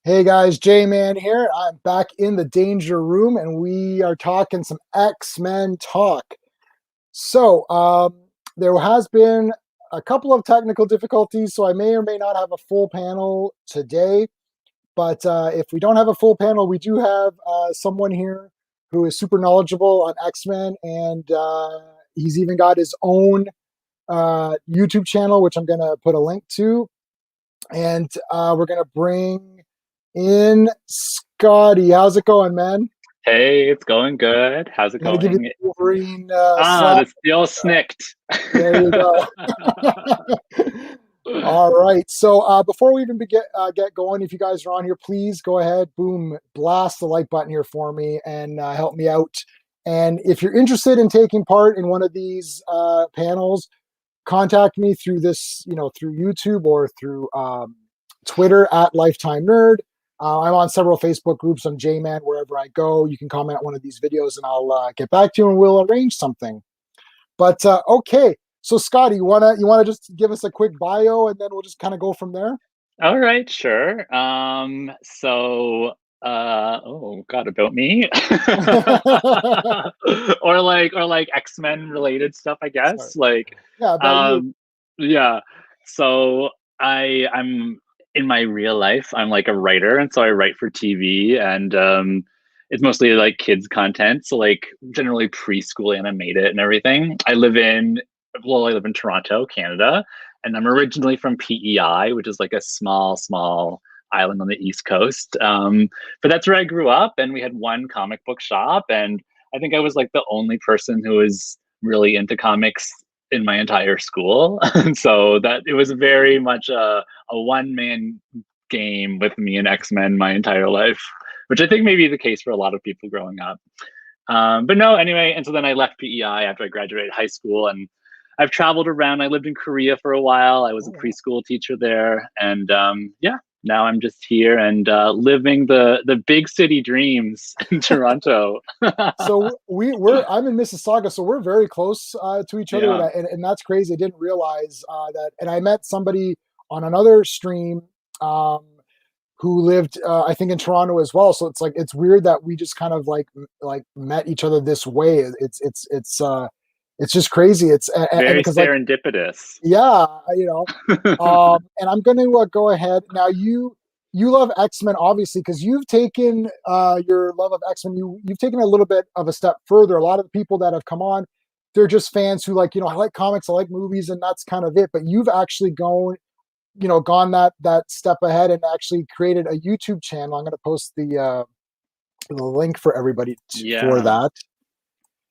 Hey guys, J-Man here. I'm back in the danger room and we are talking some X-Men talk. There has been a couple of technical difficulties, so I may or may not have a full panel today. But if we don't have a full panel, we do have someone here who is super knowledgeable on X-Men, and he's even got his own YouTube channel, which I'm going to put a link to. And we're going to bring in Scotty. How's it going, man? Hey, it's going good. How's it I'm gonna give you going? the Wolverine Ah, slap. the steel snicked. There you go. All right. Before we even get going, if you guys are on here, please go ahead, boom, blast the like button here for me and help me out. And if you're interested in taking part in one of these panels, contact me through through YouTube or through Twitter at Lifetime Nerd. I'm on several Facebook groups. I'm J-Man wherever I go. You can comment on one of these videos and I'll get back to you and we'll arrange something. But okay, so Scotty, you wanna just give us a quick bio and then we'll just kind of go from there? All right, sure. Oh God, about me. or like X-Men related stuff, I Sorry. guess. Like, Yeah, about you. um, yeah. So I'm in my real life, I'm like a writer, and so I write for TV, and it's mostly like kids content, so like generally preschool animated and everything. I live in Toronto, Canada, and I'm originally from PEI, which is like a small island on the East Coast. But that's where I grew up, and we had one comic book shop, and I think I was like the only person who was really into comics in my entire school. And so that it was very much a one man game with me and X-Men my entire life, which I think may be the case for a lot of people growing up. But no, anyway, and so then I left PEI after I graduated high school, and I've traveled around. I lived in Korea for a while. I was a Oh, wow. preschool teacher there, and yeah, now I'm just here and living the big city dreams in Toronto. So we're I'm in Mississauga, so we're very close to each other, Yeah, and that's crazy. I didn't realize that. And I met somebody on another stream um, who lived, I think, in Toronto as well. So it's like it's weird that we just kind of like met each other this way. It's just crazy. It's and very because like serendipitous. yeah, and I'm going to go ahead now. You love X-Men obviously because you've taken your love of X-Men. You've taken a little bit of a step further. A lot of the people that have come on, they're just fans who like I like comics, I like movies, and that's kind of it. But you've actually gone that step ahead and actually created a YouTube channel. I'm going to post the link for everybody for Yeah. that.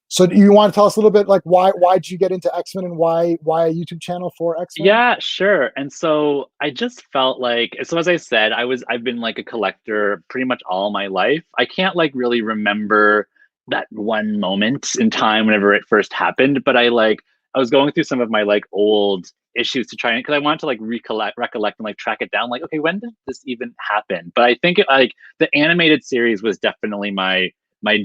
So do you want to tell us a little bit like why did you get into X-Men and why a YouTube channel for X-Men? Yeah, sure. And so I just felt like, so as I said, I've been like a collector pretty much all my life. I can't like really remember that one moment in time whenever it first happened, but I was going through some of my like old issues to try and because I wanted to like recollect and like track it down. Like, okay, when did this even happen? But I think the animated series was definitely my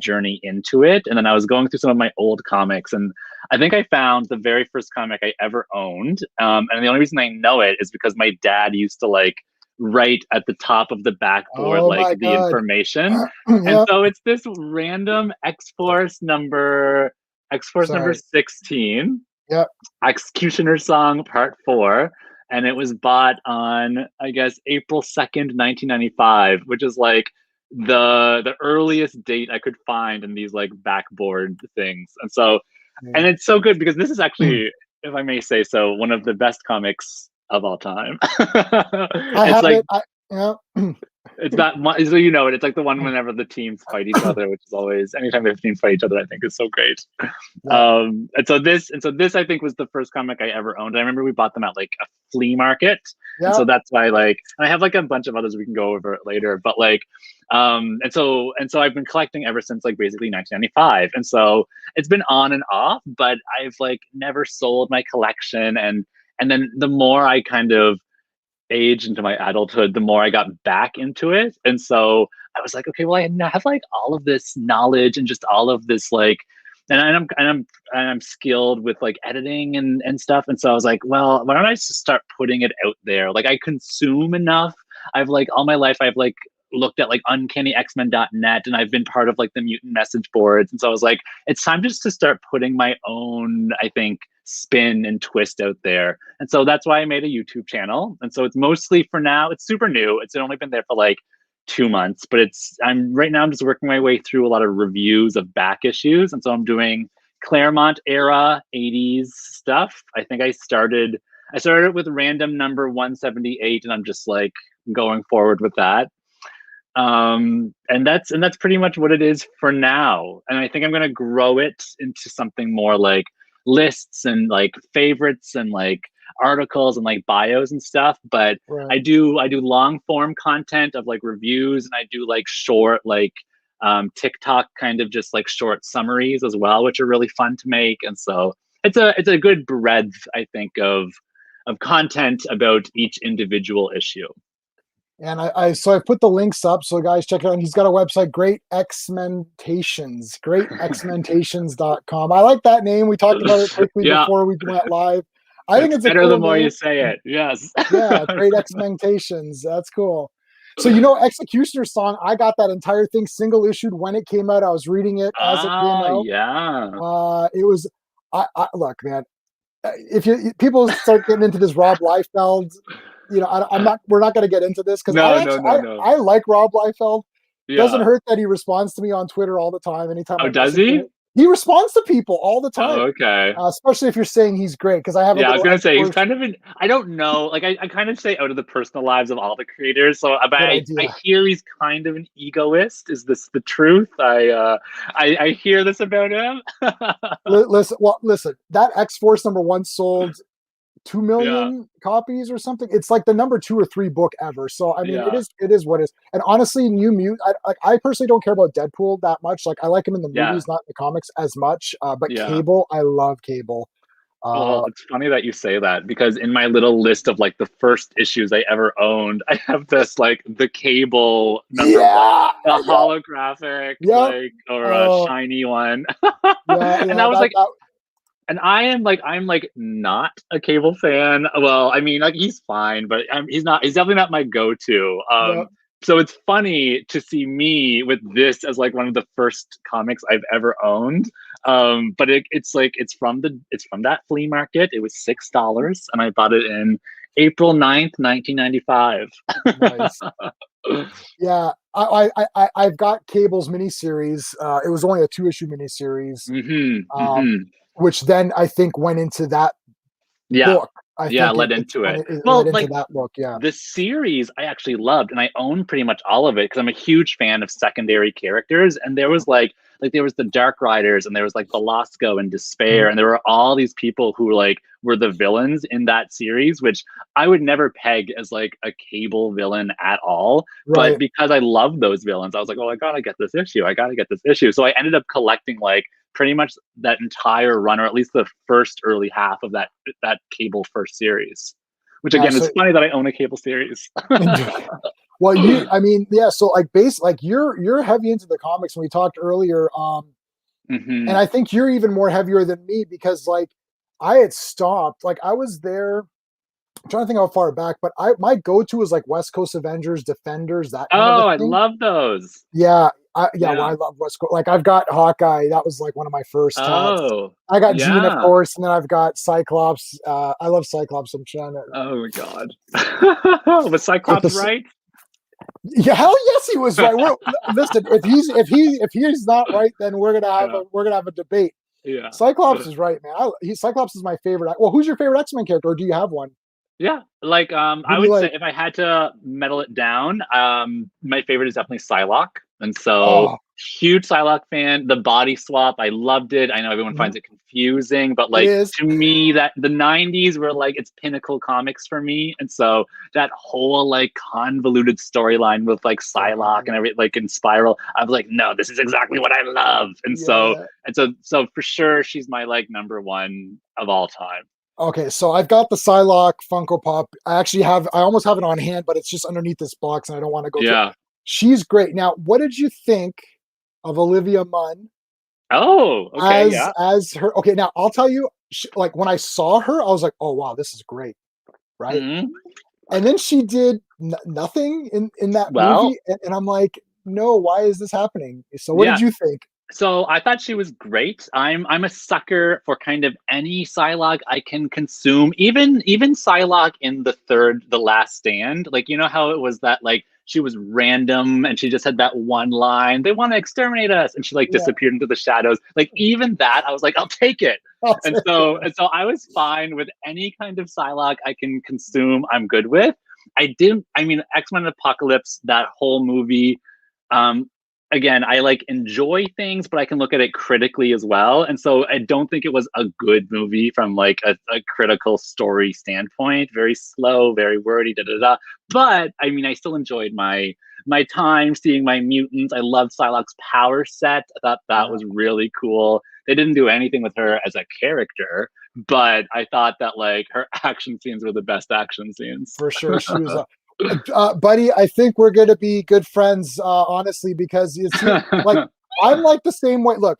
journey into it. And then I was going through some of my old comics, and I think I found the very first comic I ever owned. And the only reason I know it is because my dad used to like write at the top of the backboard Oh like my the god. information. And Yeah. so it's this random X Force number Sorry. 16, Yeah. Executioner Song Part 4. And it was bought on, I guess, April 2nd, 1995, which is like the earliest date I could find in these like backboard things. And Yeah. it's so good because this is actually, if I may say so, one of the best comics of all time. I It's have like it. Yeah. it's that one, so you know it. It's like the one whenever the teams fight each other, which is always anytime the teams fight each other, I think is so great. Yeah. And so this I think was the first comic I ever owned. I remember we bought them at like a flea market, and Yeah. so that's why like, and I have like a bunch of others we can go over it later, but like, and so I've been collecting ever since like basically 1995, and so it's been on and off, but I've like never sold my collection, and then the more I kind of age into my adulthood, the more I got back into it. And so I was like, okay, well, I have like all of this knowledge and just all of this like, and I'm skilled with like editing and stuff. And so I was like, well, why don't I just start putting it out there? Like I consume enough. I've like all my life, I've like looked at like uncannyxmen.net, and I've been part of like the mutant message boards. And so I was like, it's time just to start putting my own, I think, spin and twist out there. And so that's why I made a YouTube channel. And so it's mostly, for now, it's super new. It's only been there for like 2 months, but I'm right now, I'm just working my way through a lot of reviews of back issues. And so I'm doing Claremont era 80s stuff. I think I started with random number 178, and I'm just like going forward with that. And that's pretty much what it is for now. And I think I'm gonna grow it into something more like lists and like favorites and like articles and like bios and stuff. But Right. I do long form content of like reviews, and I do like short like TikTok kind of just like short summaries as well, which are really fun to make. And so it's a good breadth, I think, of content about each individual issue. And so I put the links up, so guys check it out. And he's got a website, Great X-Mentations, greatxmentations.com. I like that name. We talked about it quickly before we went live. I think it's better a cool the more name. you say it. Yes. Yeah, Great X-Mentations. That's cool. So, you know, Executioner's Song, I got that entire thing single issued when it came out. I was reading it as it came out. Yeah. It was, look, man, if people start getting into this Rob Liefeld, you know, we're not going to get into this because I like Rob Liefeld. Yeah. Doesn't hurt that he responds to me on Twitter all the time. Anytime. Oh, does he? He responds to people all the time. Oh, okay. Especially if you're saying he's great, because I have. Yeah, I was gonna say he's kind of I don't know. Like I kind of stay out of the personal lives of all the creators. So, but I hear he's kind of an egoist. Is this the truth? I hear this about him. Listen. That X-Force #1 sold 2 million copies or something. It's like the number 2 or 3 book ever. So I mean, it is what it is. And honestly, New Mute, I personally don't care about Deadpool that much. Like I like him in the movies, not in the comics as much. But Cable, I love Cable. Well, it's funny that you say that, because in my little list of like the first issues I ever owned, I have this like the Cable number 1, the holographic, like, or a shiny one. And I was like. And I'm like not a Cable fan. Well, I mean, like he's fine, but he's definitely not my go-to. So it's funny to see me with this as like one of the first comics I've ever owned. But it's from that flea market. It was $6, and I bought it in April 9th, 1995. Nice. Yeah, I've got Cable's miniseries. It was only a 2-issue miniseries. Which then I think went into that book. Led into it. That book, the series I actually loved, and I own pretty much all of it because I'm a huge fan of secondary characters. And there was there was the Dark Riders, and there was like Velasco and Despair, and there were all these people who were the villains in that series, which I would never peg as like a Cable villain at all. Right. But because I love those villains, I was like, oh, I gotta get this issue. So I ended up collecting like pretty much that entire run, or at least the first early half of that Cable first series. Which again is funny that I own a Cable series. Well, so like you're heavy into the comics. When we talked earlier, and I think you're even more heavier than me, because like I had stopped. Like I was there. I'm trying to think how far back, but my go-to is like West Coast Avengers, Defenders. That kind of thing. I love those. Yeah. Well, I love West Coast. Like I've got Hawkeye. That was like one of my first. I got Jean, of course, and then I've got Cyclops. I love Cyclops. I'm trying to. Oh my god. Was Cyclops right? Yeah, hell yes, he was right. Listen, if he's not right, then we're gonna have a debate. Yeah. Cyclops is right, man. Cyclops is my favorite. Well, who's your favorite X-Men character, or do you have one? Yeah, like I would say if I had to metal it down, my favorite is definitely Psylocke. And so huge Psylocke fan. The body swap, I loved it. I know everyone finds it confusing, but like to me, that the 90s were like its pinnacle comics for me. And so that whole like convoluted storyline with like Psylocke and everything, like in Spiral, I was like, no, this is exactly what I love. And so for sure she's my like number 1 of all time. Okay, so I've got the Psylocke Funko Pop. I almost have it on hand, but it's just underneath this box, and I don't want to go. Yeah. She's great. Now, what did you think of Olivia Munn? Oh, okay, as her. Okay, now I'll tell you. Like when I saw her, I was like, "Oh wow, this is great!" Right? and then she did nothing in that movie, Well, and I'm like, no, why is this happening? So what did yeah. you think? So I thought she was great. I'm a sucker for kind of any Psylocke I can consume. Even Psylocke in The Last Stand. Like, you know how it was that like she was random and she just had that one line, they want to exterminate us, and she like Yeah. disappeared into the shadows. Like even that, I was like, I'll take it. I'll And take it. so and so I was fine with any kind of Psylocke I can consume. I'm good with. I didn't. I mean, X-Men Apocalypse, that whole movie. Um, Again, I like enjoy things, but I can look at it critically as well. And so I don't think it was a good movie from like a critical story standpoint. Very slow, very wordy, da da da. But I mean, I still enjoyed my time seeing my mutants. I loved Psylocke's power set. I thought that Yeah, was really cool. They didn't do anything with her as a character, but I thought that like her action scenes were the best action scenes. for sure. She was buddy, I think we're gonna be good friends, honestly, because you see, like, I'm like the same way. Look,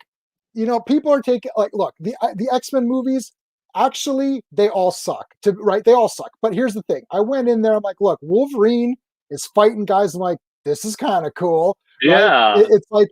people are taking like, look, the X-Men movies. Actually, they all suck. Right, they all suck. But here's the thing: I went in there. I'm like, look, Wolverine is fighting guys. I'm like, this is kind of cool, right? Yeah, It's like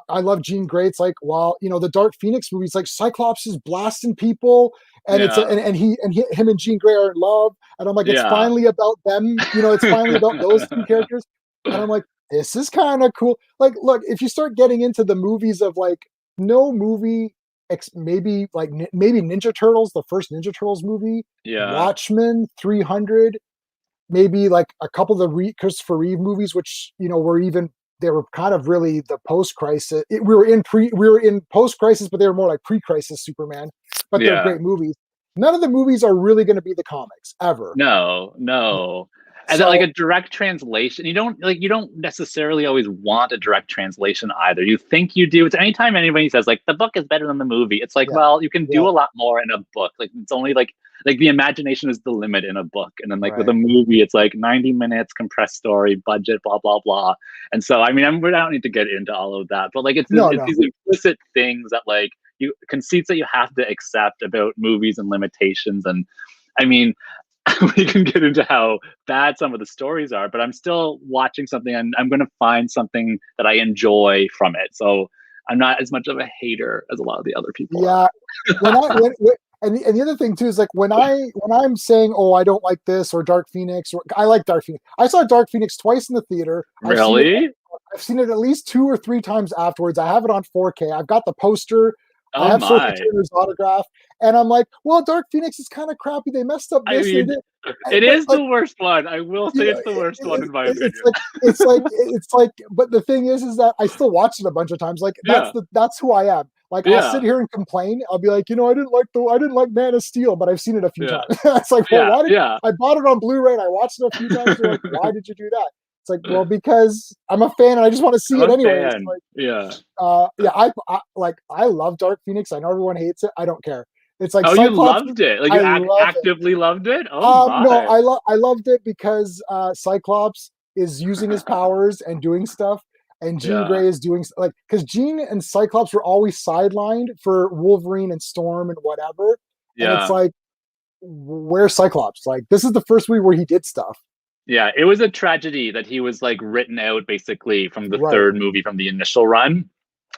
I love Jean Grey. It's like, well, the Dark Phoenix movies, like Cyclops is blasting people, and it's yeah, him and Jean Grey are in love, and I'm like, it's yeah. finally about them. It's finally about those two characters, and I'm like, this is kind of cool. Like, look, if you start getting into the movies of like no movie, maybe like maybe Ninja Turtles, the first Ninja Turtles movie, Yeah, Watchmen, 300, maybe like a couple of the Christopher Reeve movies, which were even they were kind of really the post-crisis. We were in post-crisis, but they were more like pre-crisis Superman. But they're yeah. great movies. None of the movies are really going to be the comics ever. No, no. And then like a So direct translation, you don't necessarily always want a direct translation either. You think you do. It's anytime anybody says like the book is better than the movie, it's like, yeah, well, you can yeah, do a lot more in a book. Like it's only like the imagination is the limit in a book. And then like with a right. movie, it's like 90 minutes, compressed story, budget, blah, blah, blah. And so I mean, I don't need to get into all of that, but like No, it's no, these implicit things that like you conceits that you have to accept about movies and limitations. And I mean, we can get into how bad some of the stories are, but I'm still watching something and I'm going to find something that I enjoy from it. So I'm not as much of a hater as a lot of the other people yeah. And the other thing too is like when I'm saying, oh, I don't like this or Dark Phoenix, or I like Dark Phoenix. I saw Dark Phoenix twice in the theater. are. Really? I've seen it at least 2 or 3 times afterwards. I have it on 4K. I've got the poster. I Oh have Sophie my. Turner's autograph, and I'm like, well, Dark Phoenix is kind of crappy. They messed up I this, they mean, did, it but is like the worst one. I will say it's the worst one in my it's opinion. like but the thing is that I still watched it a bunch of times. Like Yeah. that's who I am. Like I'll sit Yeah. here and complain. I'll be like, I didn't like Man of Steel, but I've seen it a few Yeah. times. It's like, well, Yeah. why did Yeah. I bought it on Blu-ray and I watched it a few times? You're like, why did you do that? It's like, well, because I'm a fan and I just want to see I'm it a anyways. fan. Like, Yeah. yeah, I love Dark Phoenix. I know everyone hates it. I don't care. It's like Oh, you Cyclops. loved it. Like I you love it. actively loved it? Oh my. No, I loved it because Cyclops is using his powers and doing stuff, and Jean Yeah. Grey is doing like because Jean and Cyclops were always sidelined for Wolverine and Storm and whatever, and it's Yeah. like, where's Cyclops? Like this is the first movie where he did stuff. Yeah, it was a tragedy that he was like written out basically from the Right. third movie from the initial run.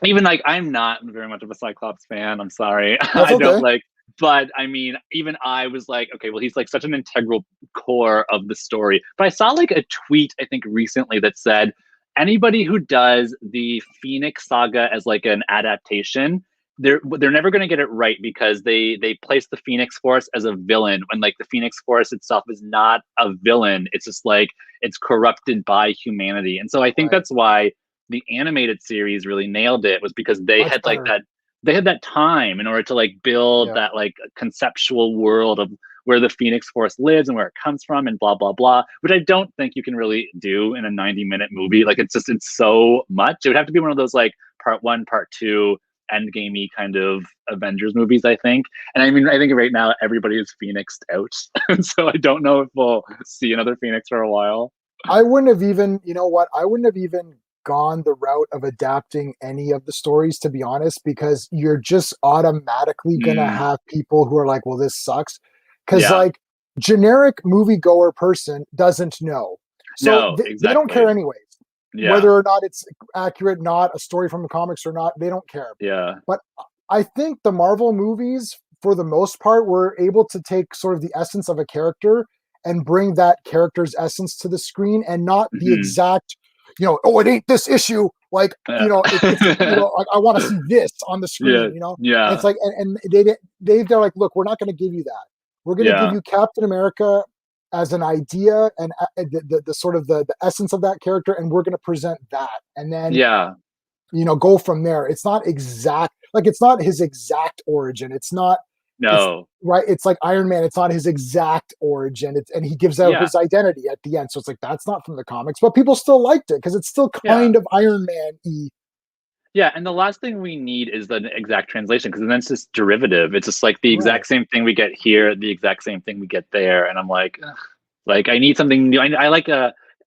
Even like I'm not very much of a Cyclops fan. I'm sorry. That's I don't okay. like, but I mean, even I was like, okay, well, he's like such an integral core of the story. But I saw like a tweet, I think recently, that said anybody who does the Phoenix saga as like an adaptation, they're never going to get it right because they place the Phoenix Force as a villain when like the Phoenix Force itself is not a villain. It's just like it's corrupted by humanity. And so I think Right. that's why the animated series really nailed it, was because Much better. they had that time in order to like build Yeah. that like conceptual world of where the Phoenix Force lives and where it comes from and blah blah blah, which I don't think you can really do in a 90-minute movie. Like it's so much. It would have to be one of those like part one, part two, endgamey kind of Avengers movies, I think. And I mean, I think right now everybody is Phoenixed out, and so I don't know if we'll see another Phoenix for a while. I wouldn't have even, you know what? I wouldn't have even gone the route of adapting any of the stories, to be honest, because you're just automatically gonna Mm, have people who are like, well, this sucks. Cause yeah, like generic moviegoer person doesn't know. So No, they don't care exactly. anyways. Yeah. Whether or not it's accurate, not a story from the comics or not, they don't care. Yeah. But I think the Marvel movies, for the most part, were able to take sort of the essence of a character and bring that character's essence to the screen, and not the Hmm. exact, oh, it ain't this issue. Like, it's, like, I want to see this on the Yeah. screen, And it's Yeah. like, and they're like, look, we're not going to give you that. We're going to give Yeah. you Captain America as an idea, and the sort of the essence of that character, and we're going to present that, and then Yeah. go from there. It's not exact, like, it's not his exact origin. It's No. right. It's like Iron Man. It's not his exact origin. And he gives out Yeah. his identity at the end. So it's like, that's not from the comics, but people still liked it because it's still Yeah. kind of Iron Man-y. Yeah, and the last thing we need is the exact translation, because then it's just derivative. It's just like the Right. exact same thing we get here, the exact same thing we get there, and I'm like, ugh. Like I need something new. I like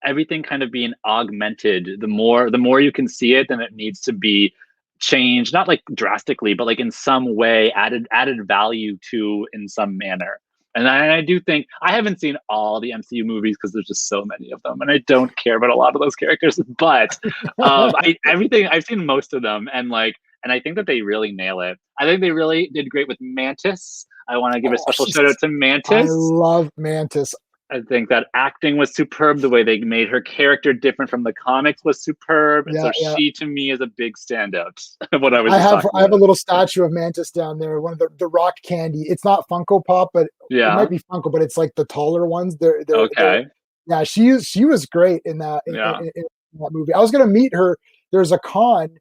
everything kind of being augmented. The more you can see it, then it needs to be changed, not like drastically, but like in some way added value to in some manner. And I do think I haven't seen all the MCU movies because there's just so many of them, and I don't care about a lot of those characters. But I've seen most of them, and I think that they really nail it. I think they really did great with Mantis. I want to give a Oh, special shout out to I Mantis. love Mantis. I think that acting was superb. The way they made her character different from the comics was superb. And Yeah, so yeah. she, to me, is a big standout of what I was I just have talking I have a about. little statue of Mantis down there. One of the rock candy. It's not Funko Pop, but it might Yeah. be Funko, but it's like the taller ones. They're Okay. yeah. She was great in that Yeah. in that movie. I was gonna meet her. There's a con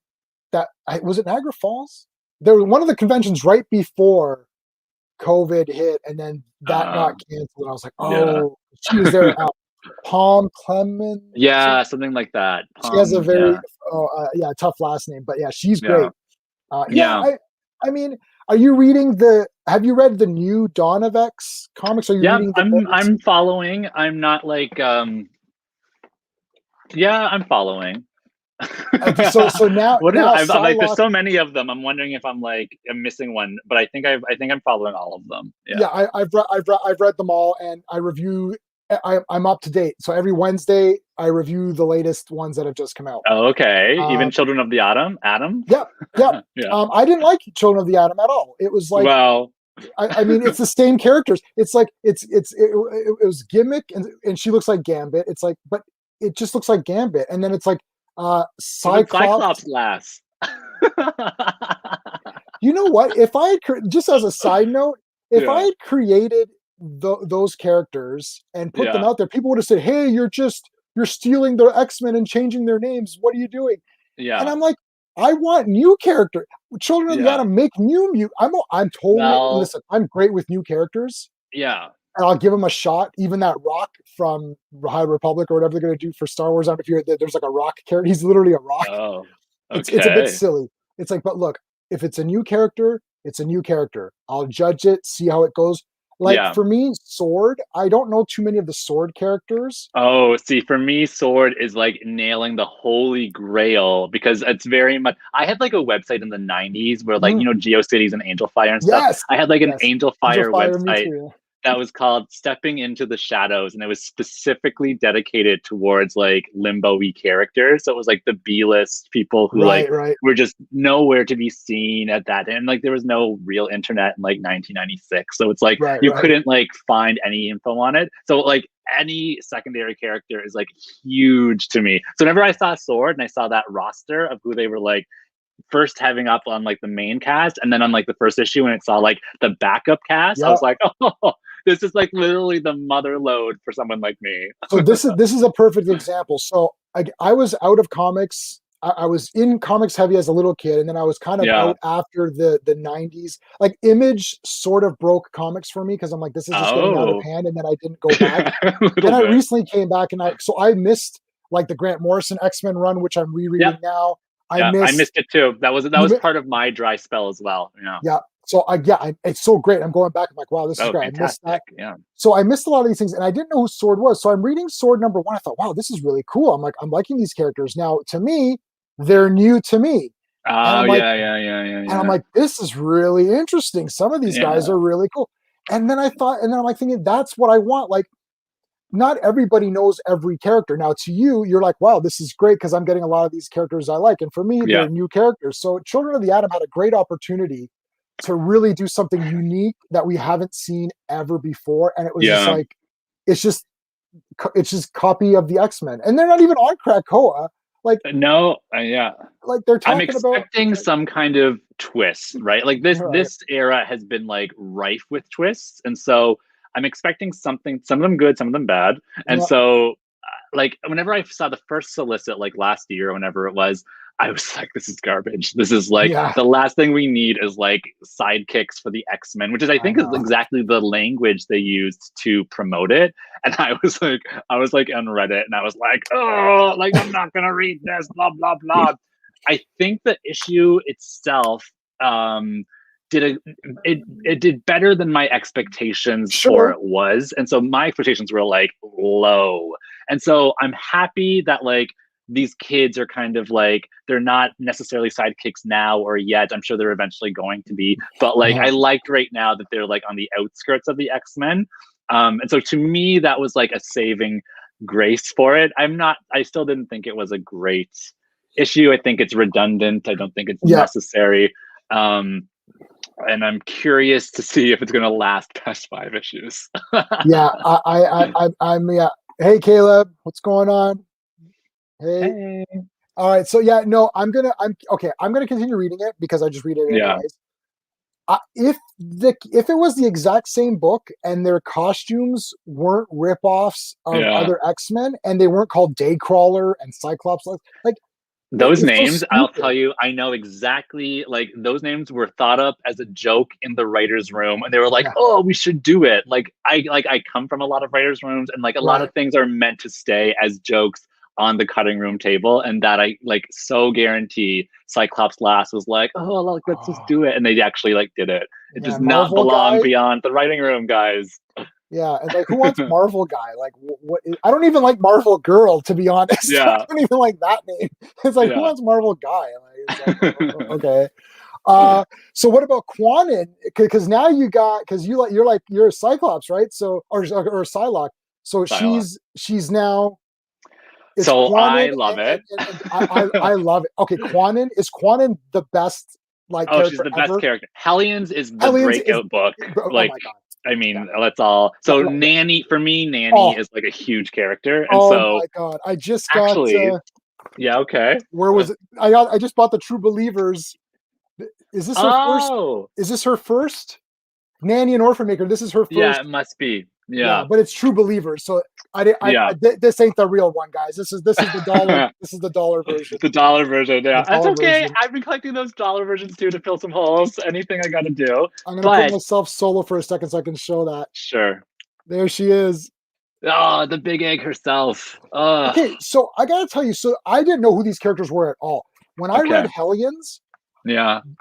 was it Niagara Falls? There was one of the conventions right before COVID hit, and then that Uh, got canceled. And I was like, yeah. oh, she was there. Palm Clemens. Yeah. Something like that. She has a very Yeah. yeah, tough last name, but yeah, she's Yeah. great. Yeah, Yeah. I mean, are you reading have you read the new Dawn of X comics? Are you Yeah. reading the books? I'm following. I'm not like yeah, I'm following. So now What is I'm like there's Psylocke. so many of them. I'm wondering if I'm missing one, but I think I'm following all of them. Yeah. Yeah, I've read them all, and I review. I'm up to date. So every Wednesday, I review the latest ones that have just come out. Oh, okay. Even Um, Children of the Atom? yeah, yeah. Yeah. I didn't like Children of the Atom at all. It was like, Well, I mean, it's the same characters. It's like it was gimmick, and she looks like Gambit. It's like, but it just looks like Gambit, and then it's like what did Cyclops. Cyclops last? You know what? If I had, just as a side note, if I Yeah. had created those characters and put them Yeah. out there, people would have said, "Hey, you're stealing the X-Men and changing their names. What are you doing?" And Yeah. I'm like, I want new character. Children of the Yeah. Atom, make new mute. I'm totally, Well, listen. I'm great with new characters, yeah. and I'll give them a shot. Even that Rock from High Republic or whatever they're going to do for Star Wars. I don't know if there's like a Rock character. He's literally a rock. Oh, It's a bit okay. silly. It's like, but look, if it's a new character, it's a new character. I'll judge it, see how it goes. Like Yeah. for me, Sword, I don't know too many of the Sword characters. Oh, see, for me, Sword is like nailing the holy grail because it's very much. I had like a website in the 90s where, like, Mm, GeoCities and Angel Fire and stuff. yes, I had like an yes. Angel Angel Fire Fire, me website too. that was called Stepping into the Shadows, and it was specifically dedicated towards like limbo-y characters. So it was like the B-list people who like Right, right, were just nowhere to be seen at that, and like there was no real internet in like 1996. So it's like right, you right. couldn't like find any info on it. So like any secondary character is like huge to me. So whenever I saw Sword and I saw that roster of who they were like first having up on like the main cast, and then on like the first issue when it saw like the backup cast, I Yeah. was like, oh, this is like literally the mother load for someone like me. So this is a perfect example. So I was out of comics. I was in comics heavy as a little kid, and then I was kind of Yeah. out after the 90s. Like Image sort of broke comics for me because I'm like, this is just getting out of Oh, hand, and then I didn't go back. a little Then I bit. recently came back, and I missed like the Grant Morrison X-Men run, which I'm rereading Yep. now. I Yeah, I missed missed it too. That you was mi- part of my dry spell as well. Yeah. yeah. So it's so great. I'm going back. I'm like, wow, this is Oh, great. I missed fantastic. that. Yeah. So I missed a lot of these things, and I didn't know who Sword was. So I'm reading Sword number one. I thought, wow, this is really cool. I'm like, I'm liking these characters. Now, to me, they're new to me. And Oh, I'm like, yeah, yeah, yeah, yeah, yeah. this is really interesting. Some of these guys Yeah. are really cool. And then I'm like thinking, that's what I want. Like, not everybody knows every character. Now, to you, you're like, wow, this is great because I'm getting a lot of these characters I like. And for me, Yeah. they're new characters. So Children of the Atom had a great opportunity to really do something unique that we haven't seen ever before. And it was just like, it's just copy of the X-Men. And they're not even on Krakoa. Like, no, yeah. Like they're talking I'm expecting about some kind of twist, right? Like this era has been like rife with twists, and so I'm expecting something. Some of them good, some of them bad, and so like whenever I saw the first solicit, like last year, whenever it was, I was like, this is garbage. This is like the last thing we need is like sidekicks for the X-Men, which is I think is exactly the language they used to promote it. And I was like on Reddit and I was like, oh, like I'm not gonna read this, blah blah blah. I think the issue itself it did better than my expectations for it was, and so my expectations were like low, and so I'm happy that like these kids are kind of like they're not necessarily sidekicks now or yet. I'm sure they're eventually going to be, but like I liked right now that they're like on the outskirts of the X-Men, and so to me that was like a saving grace for it. I still didn't think it was a great issue. I think it's redundant. I don't think it's necessary. And I'm curious to see if it's going to last past 5 issues. I'm Hey, Caleb, what's going on? Hey. All right. So I'm gonna continue reading it because I just read it anyways. If it was the exact same book and their costumes weren't rip-offs of other X-Men and they weren't called Daycrawler and Cyclops, like those names, I'll tell you, I know exactly, like those names were thought up as a joke in the writer's room and they were like, oh, we should do it. I come from a lot of writers' rooms and like a lot of things are meant to stay as jokes on the cutting room table, and that I like so guarantee Cyclops last was like, oh, like, let's just do it. And they actually like did it. It does not belong beyond the writing room, guys. Yeah, and like, who wants Marvel guy? Like, what? I don't even like Marvel girl, to be honest. Yeah, I don't even like that name. It's like, who wants Marvel guy? Like, okay. So what about Quanon? Because now you're a Cyclops, right? So or a Psylocke. So Psylocke. she's now. So Quanon, I love it. I love it. Okay, is Quanon the best? Like, she's the best character. Hellions is the breakout book. Like, oh my God. I mean, let's all. So Nanny, for me, Nanny is like a huge character, and my God, I just got. Okay. Where was it? I just bought the True Believers. Is this her first? Is this her first? Nanny and Orphan Maker. This is her first. Yeah, it must be. Yeah, but it's True Believers. So this ain't the real one, guys. This is the dollar. This is the dollar version. The dollar version. Yeah, that's okay. I've been collecting those dollar versions too to fill some holes. Anything I got to do. I'm gonna put myself solo for a second so I can show that. Sure. There she is. Oh, the big egg herself. Okay, so I gotta tell you. So I didn't know who these characters were at all. When I read Hellions,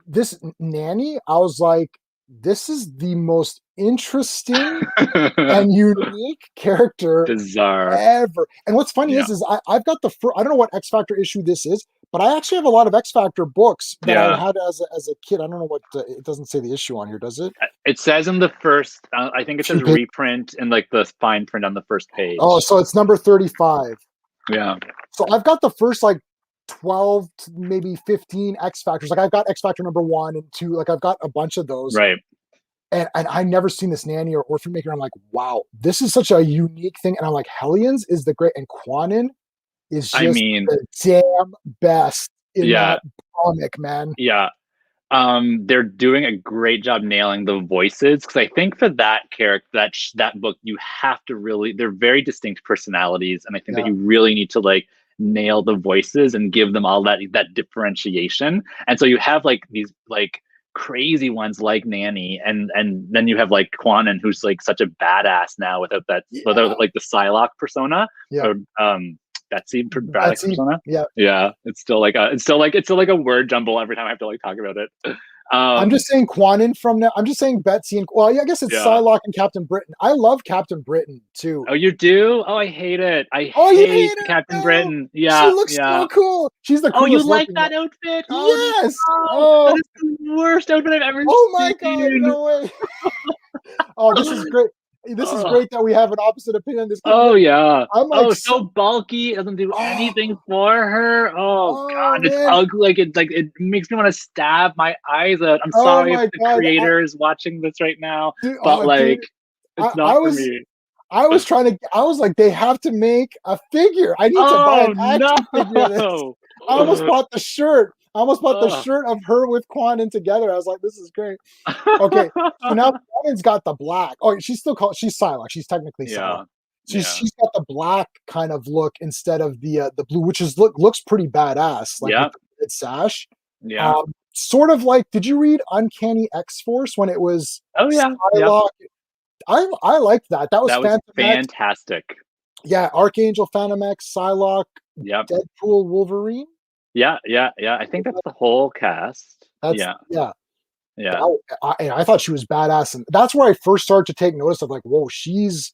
this Nanny, I was like, this is the most interesting and unique character ever. And what's funny is I've got I don't know what X Factor issue this is, but I actually have a lot of X Factor books that I had as a kid. I don't know what it doesn't say the issue on here, does it? It says in the first, I think it says reprint and like the fine print on the first page. Oh, so it's number 35. Yeah. So I've got the first like 12 to maybe 15 X Factors. Like I've got X Factor number 1 and 2. Like I've got a bunch of those. Right. And I've never seen this Nanny or Orphan Maker. I'm like, wow, this is such a unique thing. And I'm like, Hellions is the great, and Quanon is just the damn best in that comic, man. Yeah. They're doing a great job nailing the voices, because I think for that character, that book, you have to really, they're very distinct personalities, and I think that you really need to like nail the voices and give them all that differentiation. And so you have like these like crazy ones like Nanny, and then you have like Quanon, who's like such a badass now without without like the Psylocke persona. Or, Betsy persona. Yeah. It's still like a word jumble every time I have to like talk about it. I'm just saying Quanon from now. I'm just saying Betsy and I guess it's Psylocke and Captain Britain. I love Captain Britain too. Oh, you do? Oh, I hate it. I hate Captain Britain. Yeah, she looks so cool. She's the coolest. Oh, you like that outfit? Yes. That is the worst outfit I've ever seen. Oh my God! No way. Oh, this is great. This is Oh, great that we have an opposite opinion. This oh yeah. I'm like, Oh, so bulky. It doesn't do oh, anything for her. Oh oh God, it's man, ugly. Like it makes me want to stab my eyes out. I'm oh sorry if my the god, creator is watching this right now, dude, but oh like dude, it's I not for was me. trying to. I was like, they have to make a figure. I need to buy an Oh action figure of this. no. I almost bought the shirt. I almost bought the Ugh. shirt of her with Quanon together. I was like, this is great. Okay, so now Quanon's got the black. Oh, she's still called. She's Psylocke. She's technically Psylocke. Yeah. She's Yeah. she's got the black kind of look instead of the blue, which is looks pretty badass, like with Yeah. the red sash. Yeah. Sort of like, did you read Uncanny X Force when it was Oh yeah. Yeah. Psylocke? I liked that. That was That was Phantom X. fantastic. Yeah, Archangel, Phantom X, Psylocke, Yep. Deadpool, Wolverine. Yeah. Yeah. Yeah. I think that's the whole cast. That's Yeah. yeah. Yeah. I thought she was badass, and that's where I first started to take notice of like, whoa, she's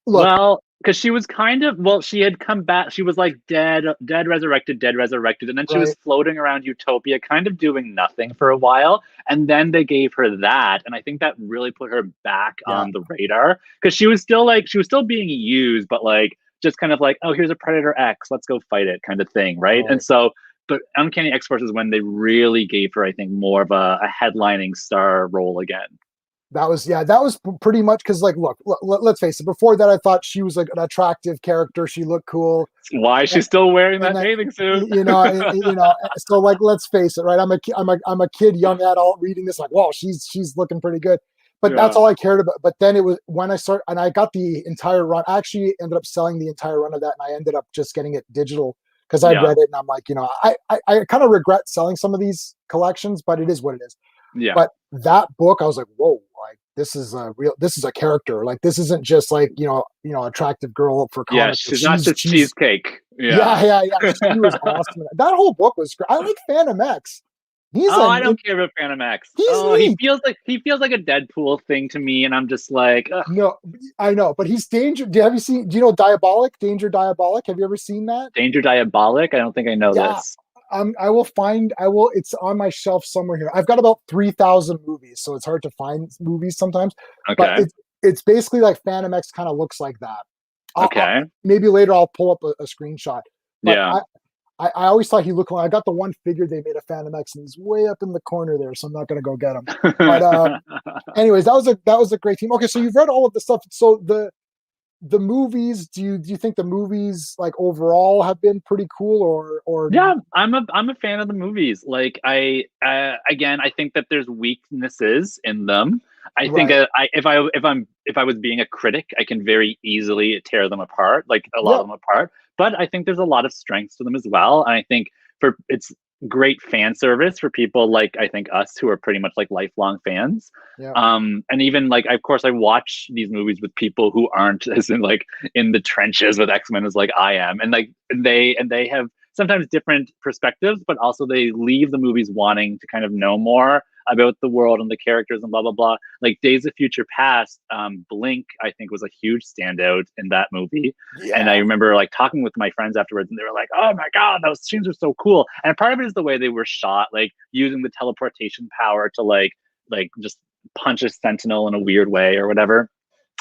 look Well, because she was kind of she had come back. She was like dead, resurrected, and then she was right. floating around Utopia, kind of doing nothing for a while. And then they gave her that, and I think that really put her back Yeah, on the radar because she was still being used, but like just kind of like, oh, here's a Predator X, let's go fight it, kind of thing, right? right. And so, but Uncanny X Force is when they really gave her, I think, more of a headlining star role again. That was pretty much because like, look, let's face it. Before that, I thought she was like an attractive character. She looked cool, Why and, she's still wearing and that then bathing suit? so like, let's face it, right? I'm a kid, young adult reading this, like, wow, she's looking pretty good. But that's Yeah, all I cared about. But then it was when I started, and I got the entire run. I actually ended up selling the entire run of that, and I ended up just getting it digital because I yeah, read it, and I'm like, I kind of regret selling some of these collections, but it is what it is. yeah. But that book, I was like, whoa, like this is a character. Like this isn't just like, attractive girl for Yeah, comic. she's not She's just cheesecake. Yeah. yeah. She was awesome. That whole book was great. I like Phantom X. He's Oh, I an don't care about Phantom X. he's Oh, he neat. feels like he feels like a Deadpool thing to me, and I'm just like, ugh. No, I know, but he's danger. Have you seen? Do you know Diabolic? Danger Diabolic. Have you ever seen that? Danger Diabolic. I don't think I know Yeah, this. I will find. I will. It's on my shelf somewhere here. I've got about 3,000 movies, so it's hard to find movies sometimes. But Okay. it's basically like Phantom X kind of looks like that. Okay. Maybe later I'll pull up a screenshot. But Yeah. I always thought he looked like. I got the one figure they made of Phantom X, and he's way up in the corner there, so I'm not going to go get him. But anyways, that was a great team. Okay, so you've read all of the stuff. So the movies, do you think the movies like overall have been pretty cool, or Yeah, I'm a fan of the movies. Like again, I think that there's weaknesses in them. I think right? if I was being a critic, I can very easily tear them apart, like a lot Yeah, of them apart. But I think there's a lot of strengths to them as well. And I think it's great fan service for people like I think us who are pretty much like lifelong fans. yeah, And even like of course I watch these movies with people who aren't as in like in the trenches with X-Men as like I am. And like they have sometimes different perspectives, but also they leave the movies wanting to kind of know more about the world and the characters and blah blah blah. Like Days of Future Past, Blink, I think was a huge standout in that movie. And I yeah. remember like talking with my friends afterwards, and they were like, "Oh my god, those scenes are so cool!" And part of it is the way they were shot, like using the teleportation power to like just punch a sentinel in a weird way or whatever.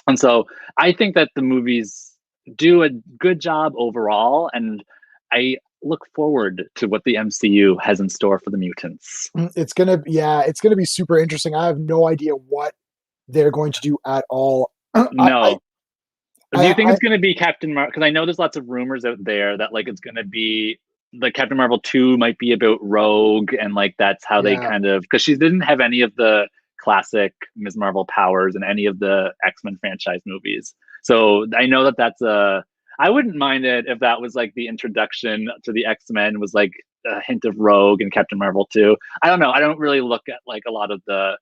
And so I think that the movies do a good job overall, and I look forward to what the MCU has in store for the mutants. It's gonna be super interesting. I have no idea what they're going to do at all. No. Do you think I it's going to be Captain Marvel? Because I know there's lots of rumors out there that like it's going to be the Captain Marvel 2 might be about Rogue, and like that's how they yeah, kind of, because she didn't have any of the classic Ms. Marvel powers in any of the X-Men franchise movies. So I know that that's a, I wouldn't mind it if that was like the introduction to the X-Men was like a hint of Rogue and Captain Marvel 2. I don't know. I don't really look at like a lot of the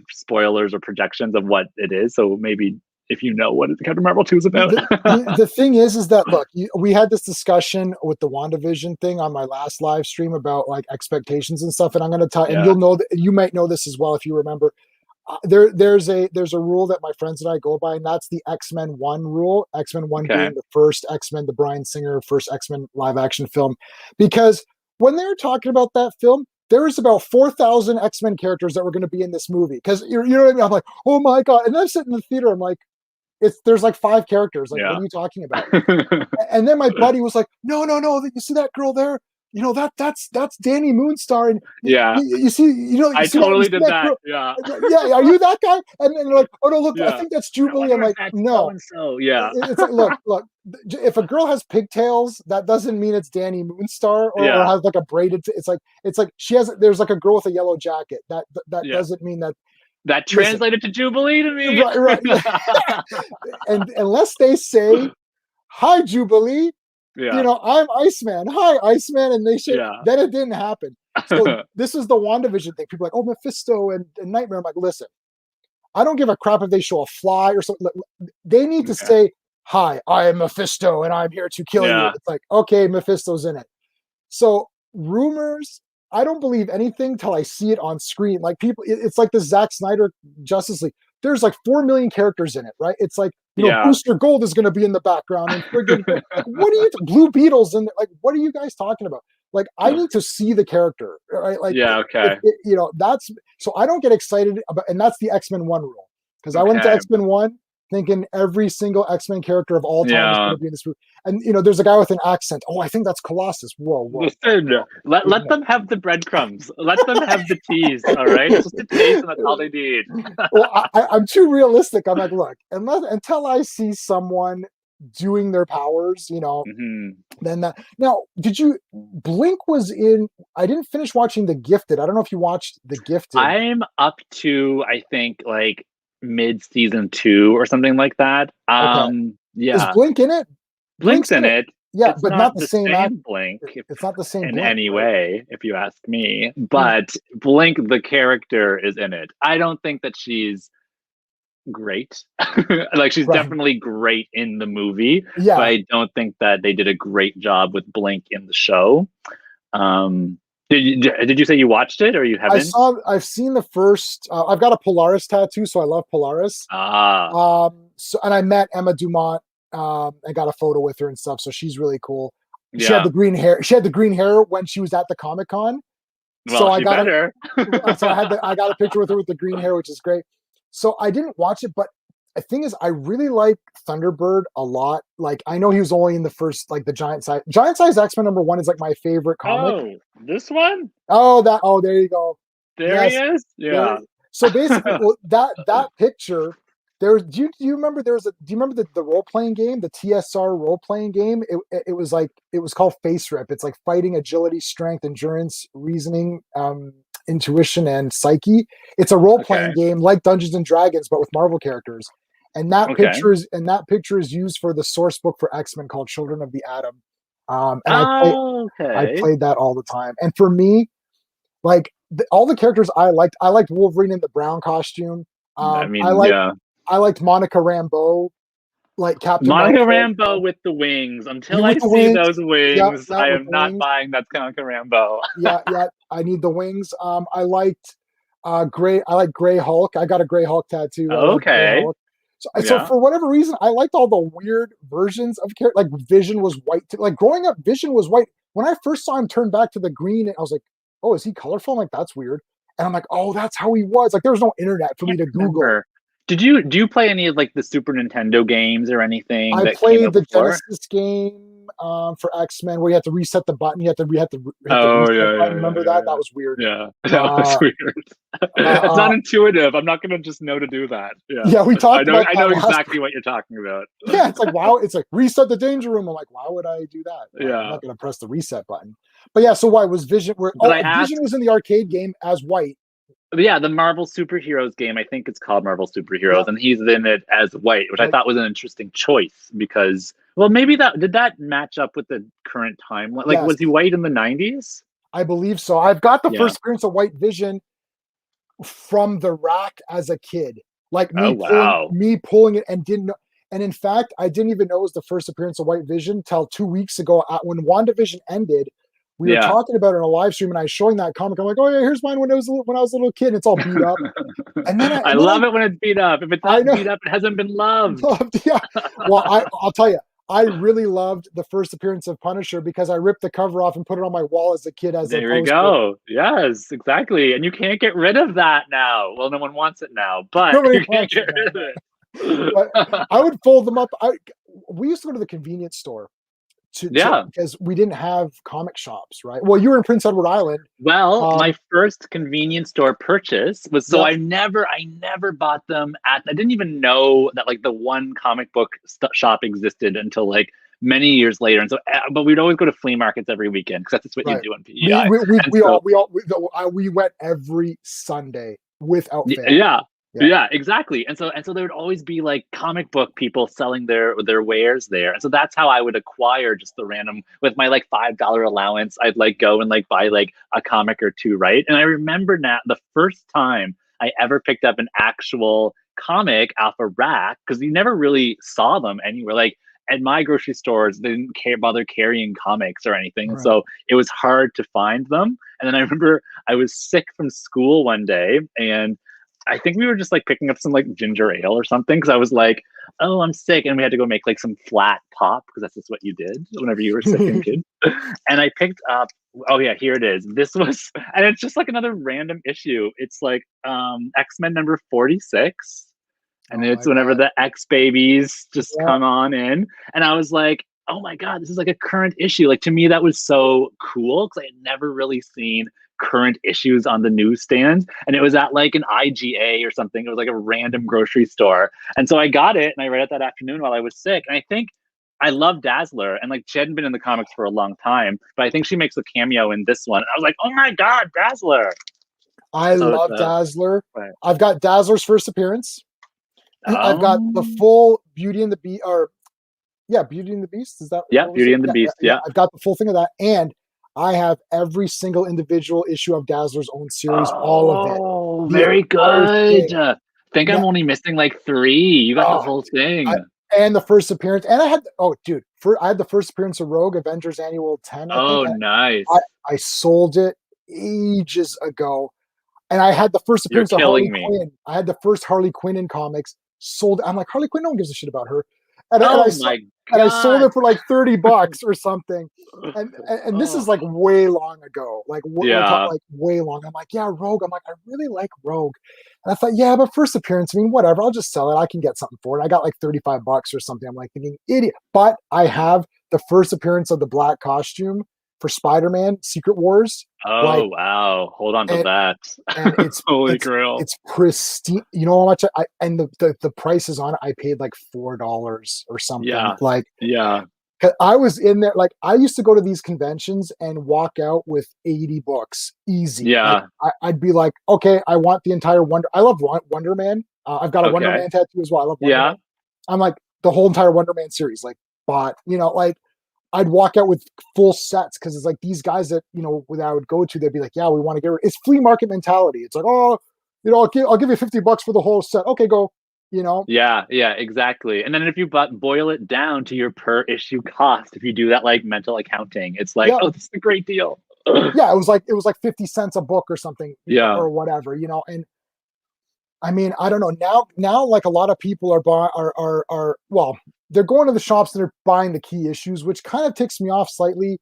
spoilers or projections of what it is. So maybe if you know what Captain Marvel 2 is about. the thing is that look, we had this discussion with the WandaVision thing on my last live stream about like expectations and stuff, and I'm going to tell, and Yeah. you'll know that you might know this as well if you remember. There's a rule that my friends and I go by, and that's the X-Men 1 rule. X-Men 1 Okay. being the first X-Men, the Bryan Singer first X-Men live action film, because when they were talking about that film, There's about 4,000 X-Men characters that were going to be in this movie. Because you know what I mean? I'm like, oh my God. And then I'm sitting in the theater, I'm like, there's like 5 characters. Like, what are you talking about? And then my buddy was like, no, you see that girl there? You know, that's Danny Moonstar. And you see, I see totally that did that. girl? Yeah. Yeah. Are you that guy? And then they're like, oh no, look, I think that's Jubilee. I'm like, no. So yeah. It's like, look, if a girl has pigtails, that doesn't mean it's Danny Moonstar or has like a braided. It's like there's like a girl with a yellow jacket. That doesn't mean that. That translated to Jubilee to me. Right. And unless they say, hi, Jubilee, I'm Iceman. Hi, Iceman. And they say, then it didn't happen. So this is the WandaVision thing. People are like, oh, Mephisto and Nightmare. I'm like, listen, I don't give a crap if they show a fly or something. They need to say, hi, I am Mephisto and I'm here to kill you. It's like, okay, Mephisto's in it. So rumors, I don't believe anything till I see it on screen. Like people, it's like the Zack Snyder Justice League. There's like 4 million characters in it, right? It's like, Booster Gold is going to be in the background and friggin' like, what are you, Blue Beetle's in there? Like, what are you guys talking about? Like, I need to see the character, right? Like, that's, so I don't get excited about, and that's the X-Men 1 rule. Because I went to X-Men 1 thinking every single X-Men character of all time is going to be in this movie. And there's a guy with an accent. Oh, I think that's Colossus. Whoa. Listen, let them have the breadcrumbs. Let them have the tease, all right? It's just a taste, and that's all they need. Well, I'm too realistic. I'm like, look, until I see someone doing their powers, then that. Now, Blink was in, I didn't finish watching The Gifted. I don't know if you watched The Gifted. I'm up to, I think, like, mid-season 2 or something like that. Is Blink in it? Blink's in it. Yeah, it's but not the same Blink. It's not the same in Blink, any way, if you ask me. But Blink, the character, is in it. I don't think that she's great. Like, she's definitely great in the movie. Yeah. But I don't think that they did a great job with Blink in the show. Did you say you watched it or you haven't? I've seen the first. I've got a Polaris tattoo, so I love Polaris. And I met Emma Dumont. I got a photo with her and stuff, so she's really cool. She had the green hair. She had the green hair when she was at the Comic-Con. Well, so I got her. So I got a picture with her with the green hair, which is great. So I didn't watch it, but the thing is, I really like Thunderbird a lot. Like, I know he was only in the first, like, the Giant Size X-Men #1 is like my favorite comic. Oh, this one? Oh, there you go. There he is. Yeah. So basically, that picture. Do you remember the role playing game, the TSR role playing game? It was called Face Rip. It's like fighting, agility, strength, endurance, reasoning, intuition, and psyche. It's a role playing game like Dungeons and Dragons, but with Marvel characters. And that picture is used for the source book for X-Men called Children of the Atom. I played that all the time. And for me, like all the characters I liked Wolverine in the brown costume. I liked Monica Rambeau, like Captain Monica Rambeau with the wings. Until I see those wings, I am not buying that Monica Rambeau. yeah, I need the wings. I liked Gray. I like Gray Hulk. I got a Gray Hulk tattoo. Okay. So for whatever reason, I liked all the weird versions of characters. Like Vision was white. Like growing up, Vision was white. When I first saw him turn back to the green, I was like, "Oh, is he colorful?" I'm like, "That's weird." And I'm like, "Oh, that's how he was." Like there was no internet for me to Google. Do you play any of like the Super Nintendo games or anything? I played the Genesis game for X-Men where you had to reset the button. You had to hit the button. Remember that? That was weird. Yeah, that was weird. It's not intuitive. I'm not going to just know to do that. Yeah, we talked about I know exactly what you're talking about. Yeah, it's like, wow. It's like reset the danger room. I'm like, why would I do that? Yeah. I'm not going to press the reset button. But yeah, so why was Vision? Vision was in the arcade game as white. Yeah, the Marvel Superheroes game, I think it's called Marvel Superheroes, and he's in it as white, which I thought was an interesting choice because, well, maybe did that match up with the current time? Like, was he white in the 90s? I believe so. I've got the first appearance of White Vision from the rack as a kid. Like me pulling it and didn't know. And in fact, I didn't even know it was the first appearance of White Vision till 2 weeks ago when WandaVision ended. We were talking about it in a live stream, and I was showing that comic. I'm like, "Oh yeah, here's mine when I was a little kid. And it's all beat up." And then I love it when it's beat up. If it's not beat up, it hasn't been loved. Yeah. Well, I'll tell you, I really loved the first appearance of Punisher because I ripped the cover off and put it on my wall as a kid as a There we poster. go. Yes, exactly. And you can't get rid of that now. Well, no one wants it now, but Nobody you can't wants get it now, rid but, of but it. I would fold them up. We used to go to the convenience store to Yeah. because we didn't have comic shops, right? Well, you were in Prince Edward Island. Well, my Um, first convenience store purchase was so yep, I never bought them at. I didn't even know that like the one comic book shop existed until like many years later. And so, but we'd always go to flea markets every weekend because that's just what you right. do in PEI. And so, We went every Sunday without fail. Yeah. Yeah, Yeah, exactly. And so there would always be like comic book people selling their wares there. And so that's how I would acquire just the random with my like $5 allowance. I'd like go and like buy like a comic or two, right? And I remember now the first time I ever picked up an actual comic off a rack because you never really saw them anywhere. Like at my grocery stores, they didn't bother carrying comics or anything. And right. so it was hard to find them. And then I remember I was sick from school one day and I think we were just like picking up some like ginger ale or something because I was like, oh, I'm sick. And we had to go make like some flat pop because that's just what you did whenever you were sick and kid. And I picked up, oh yeah, here it is. This was, and it's just like another random issue. It's like X-Men number 46. And Oh my it's whenever god. the X babies just Yeah. come on in. And I was like, oh my God, this is like a current issue. Like to me, that was so cool because I had never really seen current issues on the newsstand. And it was at like an IGA or something. It was like a random grocery store. And so I got it and I read it that afternoon while I was sick. And I think I love Dazzler. And like she hadn't been in the comics for a long time, but I think she makes a cameo in this one. And I was like, oh my God, Dazzler. I So it's love Dazzler. right. I've got Dazzler's first appearance. I've got the um full Beauty and the Beast, or yeah, Beauty and the Beast. Is that yeah, what was Beauty it? and the Yeah, yeah, Beast. yeah. Yeah. I've got the full thing of that, and I have every single individual issue of Dazzler's own series, all of it, Oh, the very entire good. thing. Think I'm Now, only missing like three. You got the oh, whole I, thing. and the first appearance, and I had dude, I had the first appearance of Rogue Avengers Annual 10, I think. Oh, I, nice. I sold it ages ago, and I had the first You're appearance of Harley killing me. Quinn. I had the first Harley Quinn in comics. Sold. I'm like, Harley Quinn. No one gives a shit about her. And I, and I Oh sold my and I sold God. it for like $30 or something. And this is like Oh, way long ago. Like we're talking yeah. like way long. I'm like, yeah, Rogue. I'm like, I really like Rogue. And I thought, yeah, but first appearance, I mean, whatever. I'll just sell it. I can get something for it. I got like $35 or something. I'm like thinking, idiot. But I have the first appearance of the black costume for Spider-Man Secret Wars. Like, Oh, wow. Hold on to and that. and Holy grail. it's pristine. You know how much I and the prices on it. I paid like $4 or something. Yeah. Like, Yeah. 'cause I was in there. Like I used to go to these conventions and walk out with 80 books, easy. Like Yeah. I'd be like, okay, I want the entire Wonder. I love Wonder Man. I've got a Wonder Okay. Man tattoo as well. I love Wonder Yeah. Man. I'm like the whole entire Wonder Man series. Like bought. Like I'd walk out with full sets because it's like these guys that that I would go to, they'd be like, "Yeah, we want to get." It's flea market mentality. It's like, "Oh, I'll give you $50 for the whole set." Okay, go. You know, Yeah, yeah, exactly. And then if you boil it down to your per issue cost, if you do that like mental accounting, it's like, yeah, oh, this is a great deal. yeah. It was like 50 cents a book or something, Yeah, or whatever. And I mean, I don't know now. Like a lot of people are buying are well, they're going to the shops and they're buying the key issues, which kind of ticks me off slightly.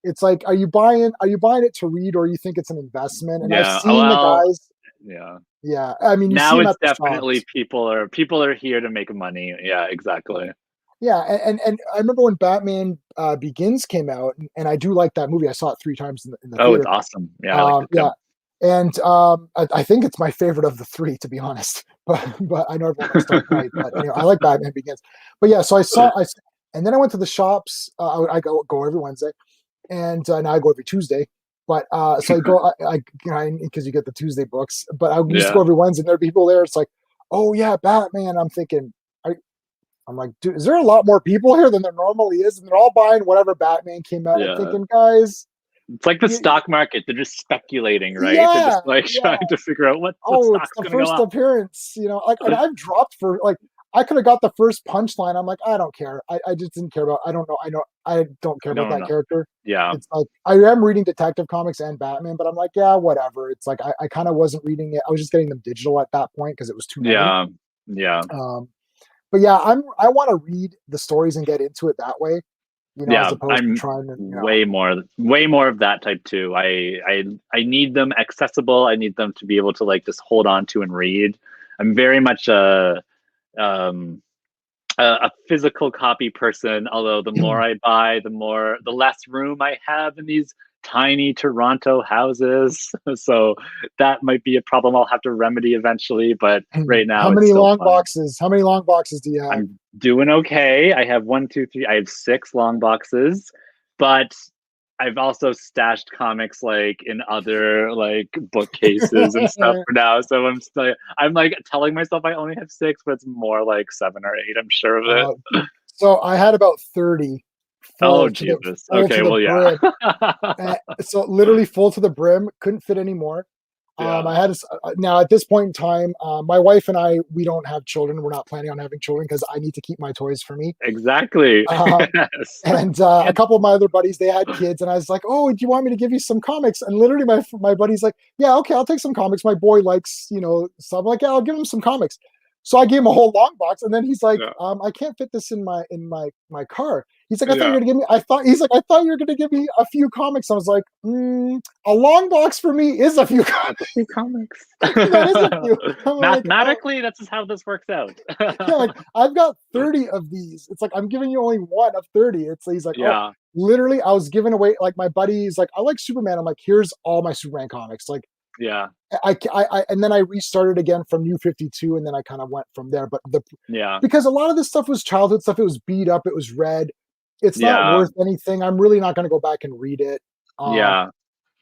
It's like, are you buying it to read, or you think it's an investment? And I've yeah. seen the Well, guys. yeah. Yeah, I mean, you see Now them it's at the definitely shops. people are here to make money. Yeah, exactly. Yeah, and I remember when Batman Begins came out, and I do like that movie. I saw it 3 times in the Oh, it's theater. awesome. Yeah, I like it Yeah, too. and I think it's my favorite of the three, to be honest. But I know everyone likes Dark Knight. But anyway, I like Batman Begins. But yeah, so and then I went to the shops. I go every Wednesday, and now I go every Tuesday. But so I go, because you get the Tuesday books. But I used to Yeah, go every Wednesday, and there are people there. It's like, oh yeah, Batman. I'm thinking, I'm like, dude, is there a lot more people here than there normally is? And they're all buying whatever Batman came out. I'm yeah. thinking, guys, It's like the stock market. They're just speculating, right? They're yeah, just like yeah. trying to figure out what Oh, it's stock's the gonna go first up. appearance, like, and I've dropped for like, I could have got the first punchline. I'm like, I don't care. I just didn't care about. I don't know. I don't care about No, that no. character. Yeah, It's like I am reading Detective Comics and Batman, but I'm like, yeah, whatever. It's like I kind of wasn't reading it. I was just getting them digital at that point because it was too many. yeah, yeah. Um, but yeah, I want to read the stories and get into it that way, as Yeah, opposed to I'm trying to, way more of that type too. I need them accessible. I need them to be able to like just hold on to and read. I'm very much um a physical copy person, although the more I buy, the less room I have in these tiny Toronto houses. So that might be a problem I'll have to remedy eventually, but right now it's still fun. How many long boxes do you have? I'm doing okay. I have one, two, three. I have six long boxes, but I've also stashed comics like in other like bookcases and stuff for now. So I'm like telling myself I only have six, but it's more like seven or eight. I'm sure of it. uh, so I had about 30 Oh full to the Jesus. full to Okay. the Well, yeah. brim. So literally full to the brim, couldn't fit anymore. Yeah. I had now at this point in time, my wife and I, we don't have children. We're not planning on having children because I need to keep my toys for me. Exactly. Um, Yes. and a couple of my other buddies, they had kids, and I was like, "Oh, do you want me to give you some comics?" And literally, my buddy's like, "Yeah, okay, I'll take some comics." My boy likes, stuff. I'm like, "Yeah, I'll give him some comics." So I gave him a whole long box, and then he's like, Yeah. "I can't fit this in my car." He's like, "I thought you Yeah. were gonna give me." I thought you were gonna give me a few comics. I was like, "A long box for me is a few That's a comics. few comics. That is a few." I'm like, "Oh." Mathematically, that's just how this works out. Yeah, like I've got 30 of these. It's like I'm giving you only one of 30. He's like, oh, Yeah. literally, I was giving away like my buddy's like, I like Superman. I'm like, here's all my Superman comics. Like Yeah. and then I restarted again from New 52, and then I kind of went from there. But Yeah. because a lot of this stuff was childhood stuff, it was beat up, it was read. It's not Yeah. worth anything. I'm really not going to go back and read it. Yeah. I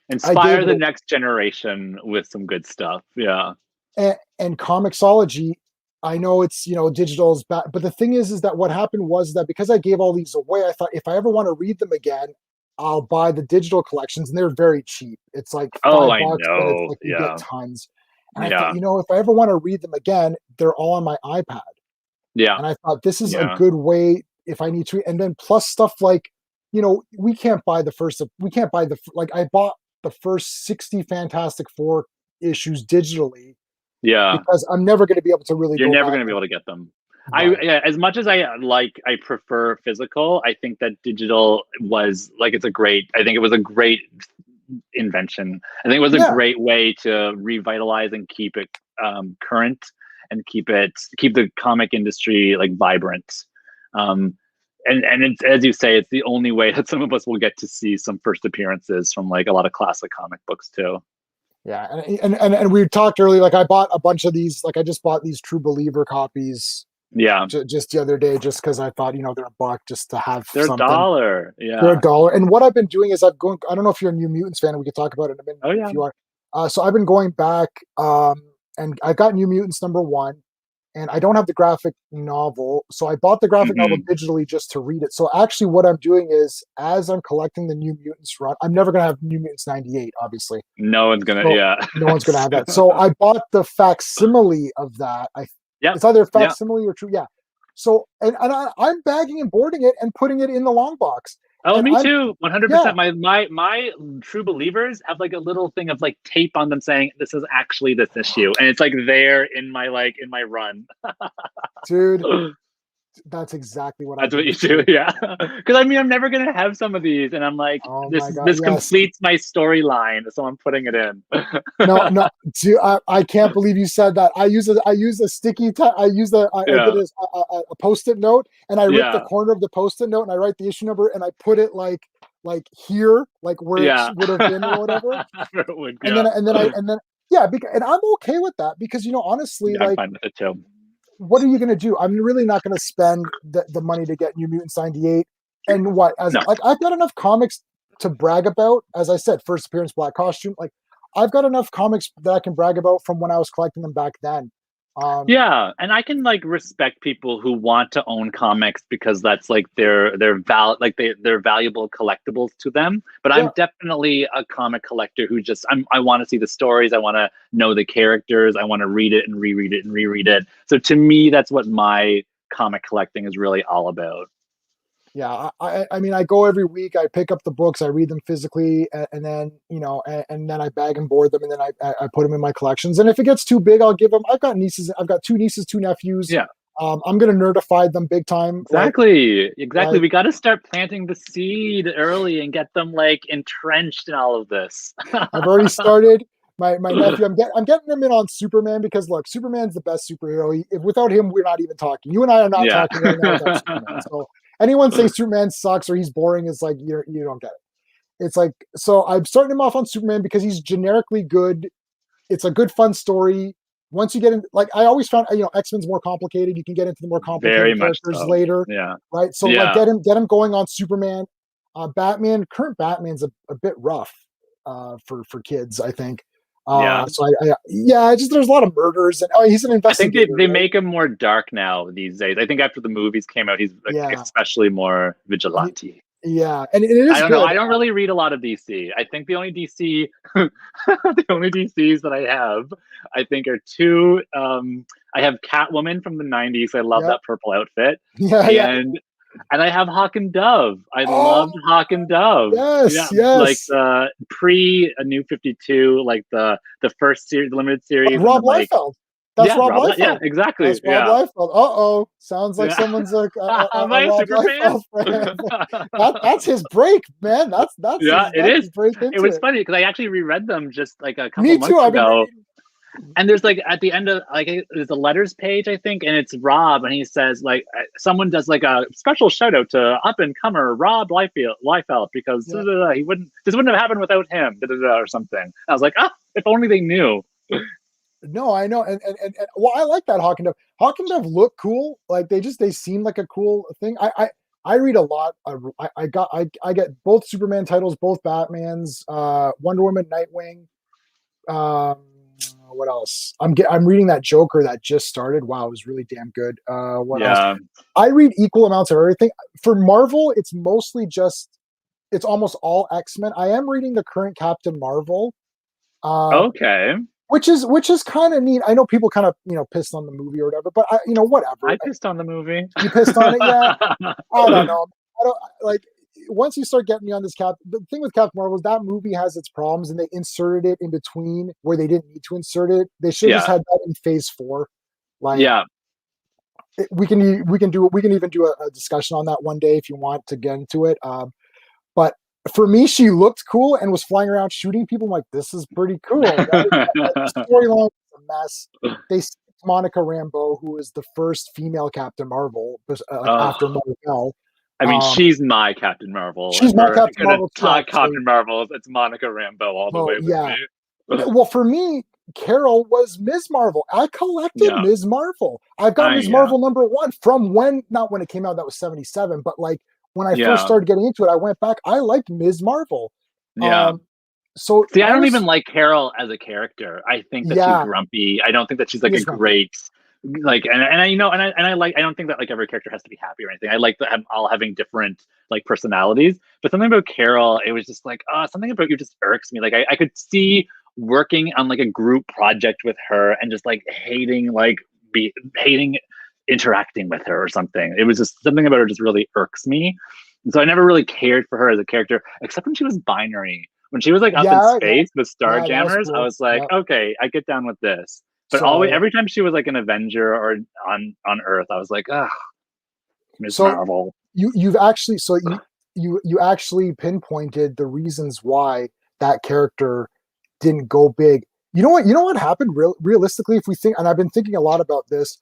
gave Inspire it the next generation with some good stuff. Yeah. and Comixology, I know it's digital is bad, but the thing is that what happened was that because I gave all these away, I thought if I ever want to read them again, I'll buy the digital collections, and they're very cheap. It's like Oh, I $5, but it's know. like you get Yeah. tons. And I thought, Yeah. if I ever want to read them again, they're all on my iPad. Yeah. And I thought this is a Yeah. good way if I need to. And then plus stuff like, we can't buy like I bought the first 60 Fantastic Four issues digitally Yeah. because I'm never going to be able to really You're go never back going to be able to get them. right. Yeah, as much as I prefer physical, I think that digital was like, I think it was a great invention. I think it was a Yeah, great way to revitalize and keep it current and keep the comic industry like vibrant. Um, and it's, as you say, it's the only way that some of us will get to see some first appearances from like a lot of classic comic books too. yeah, and we talked earlier. Like I bought a bunch of these. Like I just bought these True Believer copies Yeah, just the other day, just because I thought they're $1 just to have they're a something. dollar. They're Yeah. $1. And what I've been doing is I've going. I don't know if you're a New Mutants fan. We could talk about it in a minute Oh if yeah. you are. So I've been going back, and I got New Mutants #1, and I don't have the graphic novel, so I bought the graphic novel Hmm. digitally just to read it. So actually, what I'm doing is, as I'm collecting the New Mutants run, I'm never gonna have New Mutants '98, obviously. No one's gonna. So Yeah. no one's gonna have that. So I bought the facsimile of that. Yep. It's either Yep. facsimile or true. Yeah. So I'm bagging and boarding it and putting it in the long box. Oh, And me I'm too. yeah, 100%. My true believers have like a little thing of like tape on them saying this is actually this issue, and it's like there in my run. dude, that's exactly what I That's what do you do, too. yeah. Because I mean, I'm never gonna have some of these, and I'm like, Oh my this god, this yes. completes my storyline, so I'm putting it in. No, no, dude, I can't believe you said that. I use a sticky. I did Yeah, a post-it note, and I rip the yeah, corner of the post-it note, and I write the issue number, and I put it like here, like where it yeah. would have been or whatever. It would, And yeah. then yeah, because and I'm okay with that because honestly, Yeah, I'm like, fine with it too. what are you going to do? I'm really not going to spend the money to get New Mutants '98. And what as No, like I've got enough comics to brag about. As I said, first appearance, black costume. Like I've got enough comics that I can brag about from when I was collecting them back then. yeah, and I can like respect people who want to own comics because that's like they're valuable collectibles to them. But Yeah, I'm definitely a comic collector who I want to see the stories, I want to know the characters, I want to read it and reread it and reread it. So to me, that's what my comic collecting is really all about. yeah. I mean, I go every week. I pick up the books. I read them physically, and then and then I bag and board them, and then I put them in my collections. And if it gets too big, I'll give them. I've got nieces. I've got two nieces, two nephews. Yeah, I'm gonna nerdify them big time. Exactly. Like We got to start planting the seed early and get them like entrenched in all of this. I've already started. My nephew, I'm getting him in on Superman because look, Superman's the best superhero. Without him, we're not even talking. You and I are not Yeah. talking right now without Superman. So anyone saying Superman sucks or he's boring is like you don't get it. It's like, so I'm starting him off on Superman because he's generically good. It's a good fun story. Once you get in, like I always found, X-Men's more complicated. You can get into the more Very complicated much characters so. later, Yeah. right? So like Yeah. get him going on Superman. Current Batman's a bit rough for kids, I think. Yeah. So yeah, just there's a lot of murders and he's an I think investigator, they right? make him more dark now these days. I think after the movies came out, he's like Yeah, especially more He- vigilante. yeah, and it is I don't know. good. I don't really read a lot of DC. I think the only DC, the only DCs that I have, I think are two. I have Catwoman from the '90s. I love Yep. that purple outfit, Yeah, yeah. and I have Hawk and Dove. I Oh, loved Hawk and Dove. Yeah, yes, like yes. the pre a New 52, like the first series, the limited series, and Rob then like Liefeld. That's yeah, Rob Yeah, Liefeld. exactly. That's Rob Yeah, Liefeld. Uh-oh. Sounds like yeah. someone's a Am I a Rob super fan? Liefeld fan. That's his break, man. Yeah, it That's is. his break It into was it. funny because I actually reread them just like a couple Me too. months I've been ago. reading. And there's like at the end of like there's a letters page, I think, and it's Rob, and he says like someone does like a special shout out to up and comer Rob Liefeld because Yeah. he wouldn't this wouldn't have happened without him or something. I was like, if only they knew. No, I know, and well, I like that Hawk and Dove. Hawk and Dove look cool. Like they seem like a cool thing. I read a lot. I get both Superman titles, both Batman's, Wonder Woman, Nightwing. Um, what else? I'm reading that Joker that just started. Wow, it was really damn good. What else? Yeah. I read equal amounts of everything. For Marvel, it's almost all X-Men. I am reading the current Captain Marvel. Uh, Okay. which is kind of neat. I know people kind of pissed on the movie or whatever, but whatever. I pissed on the movie. You pissed on it, yeah. I don't know. I don't like once you start getting me on this The thing with Captain Marvel is that movie has its problems, and they inserted it in between where they didn't need to insert it. They should have just Yeah. had that in Phase 4. Like, Yeah. we can even do a discussion on that one day if you want to get into it. But for me, she looked cool and was flying around shooting people. I'm like, this is pretty cool. The storyline is a mess. They skipped Monica Rambeau, who is the first female Captain Marvel, after Marvel. I mean, she's my Captain Marvel. She's my Captain Marvel too, talk actually. Captain Marvel. It's Monica Rambeau all the way with Yeah. me. Well, for me, Carol was Ms. Marvel. I collected Yeah. Ms. Marvel. I've got Ms. Marvel #1 from not when it came out, that was 77, but like when I first started getting into it, I went back. I liked Ms. Marvel. Yeah. So see, I don't even like Carol as a character. I think that she's grumpy. I don't think that she's like a great like, and I like. I don't think that like every character has to be happy or anything. I like that I'm all having different like personalities. But something about Carol, it was just like, something about you just irks me. Like I could see working on like a group project with her and just like hating interacting with her or something. It was just something about her just really irks me. And so I never really cared for her as a character, except when she was binary. When she was like up in space with Starjammers, cool. I was like, okay, I get down with this. But every time she was like an Avenger or on Earth, I was like, Ms. Marvel. You actually pinpointed the reasons why that character didn't go big. You know what happened realistically, if we think, and I've been thinking a lot about this.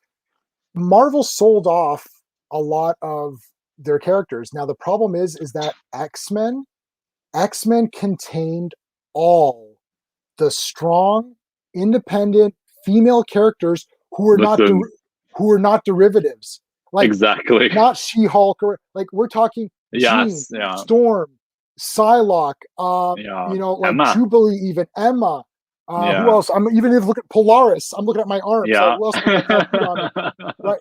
Marvel sold off a lot of their characters. Now the problem is that X-Men contained all the strong, independent female characters who are not derivatives. Like, exactly, not She-Hulk, or like we're talking Jean, Storm, Psylocke, Emma. Jubilee, even Emma. Who else? I'm even looking at Polaris. I'm looking at my arms. Yeah. Like, who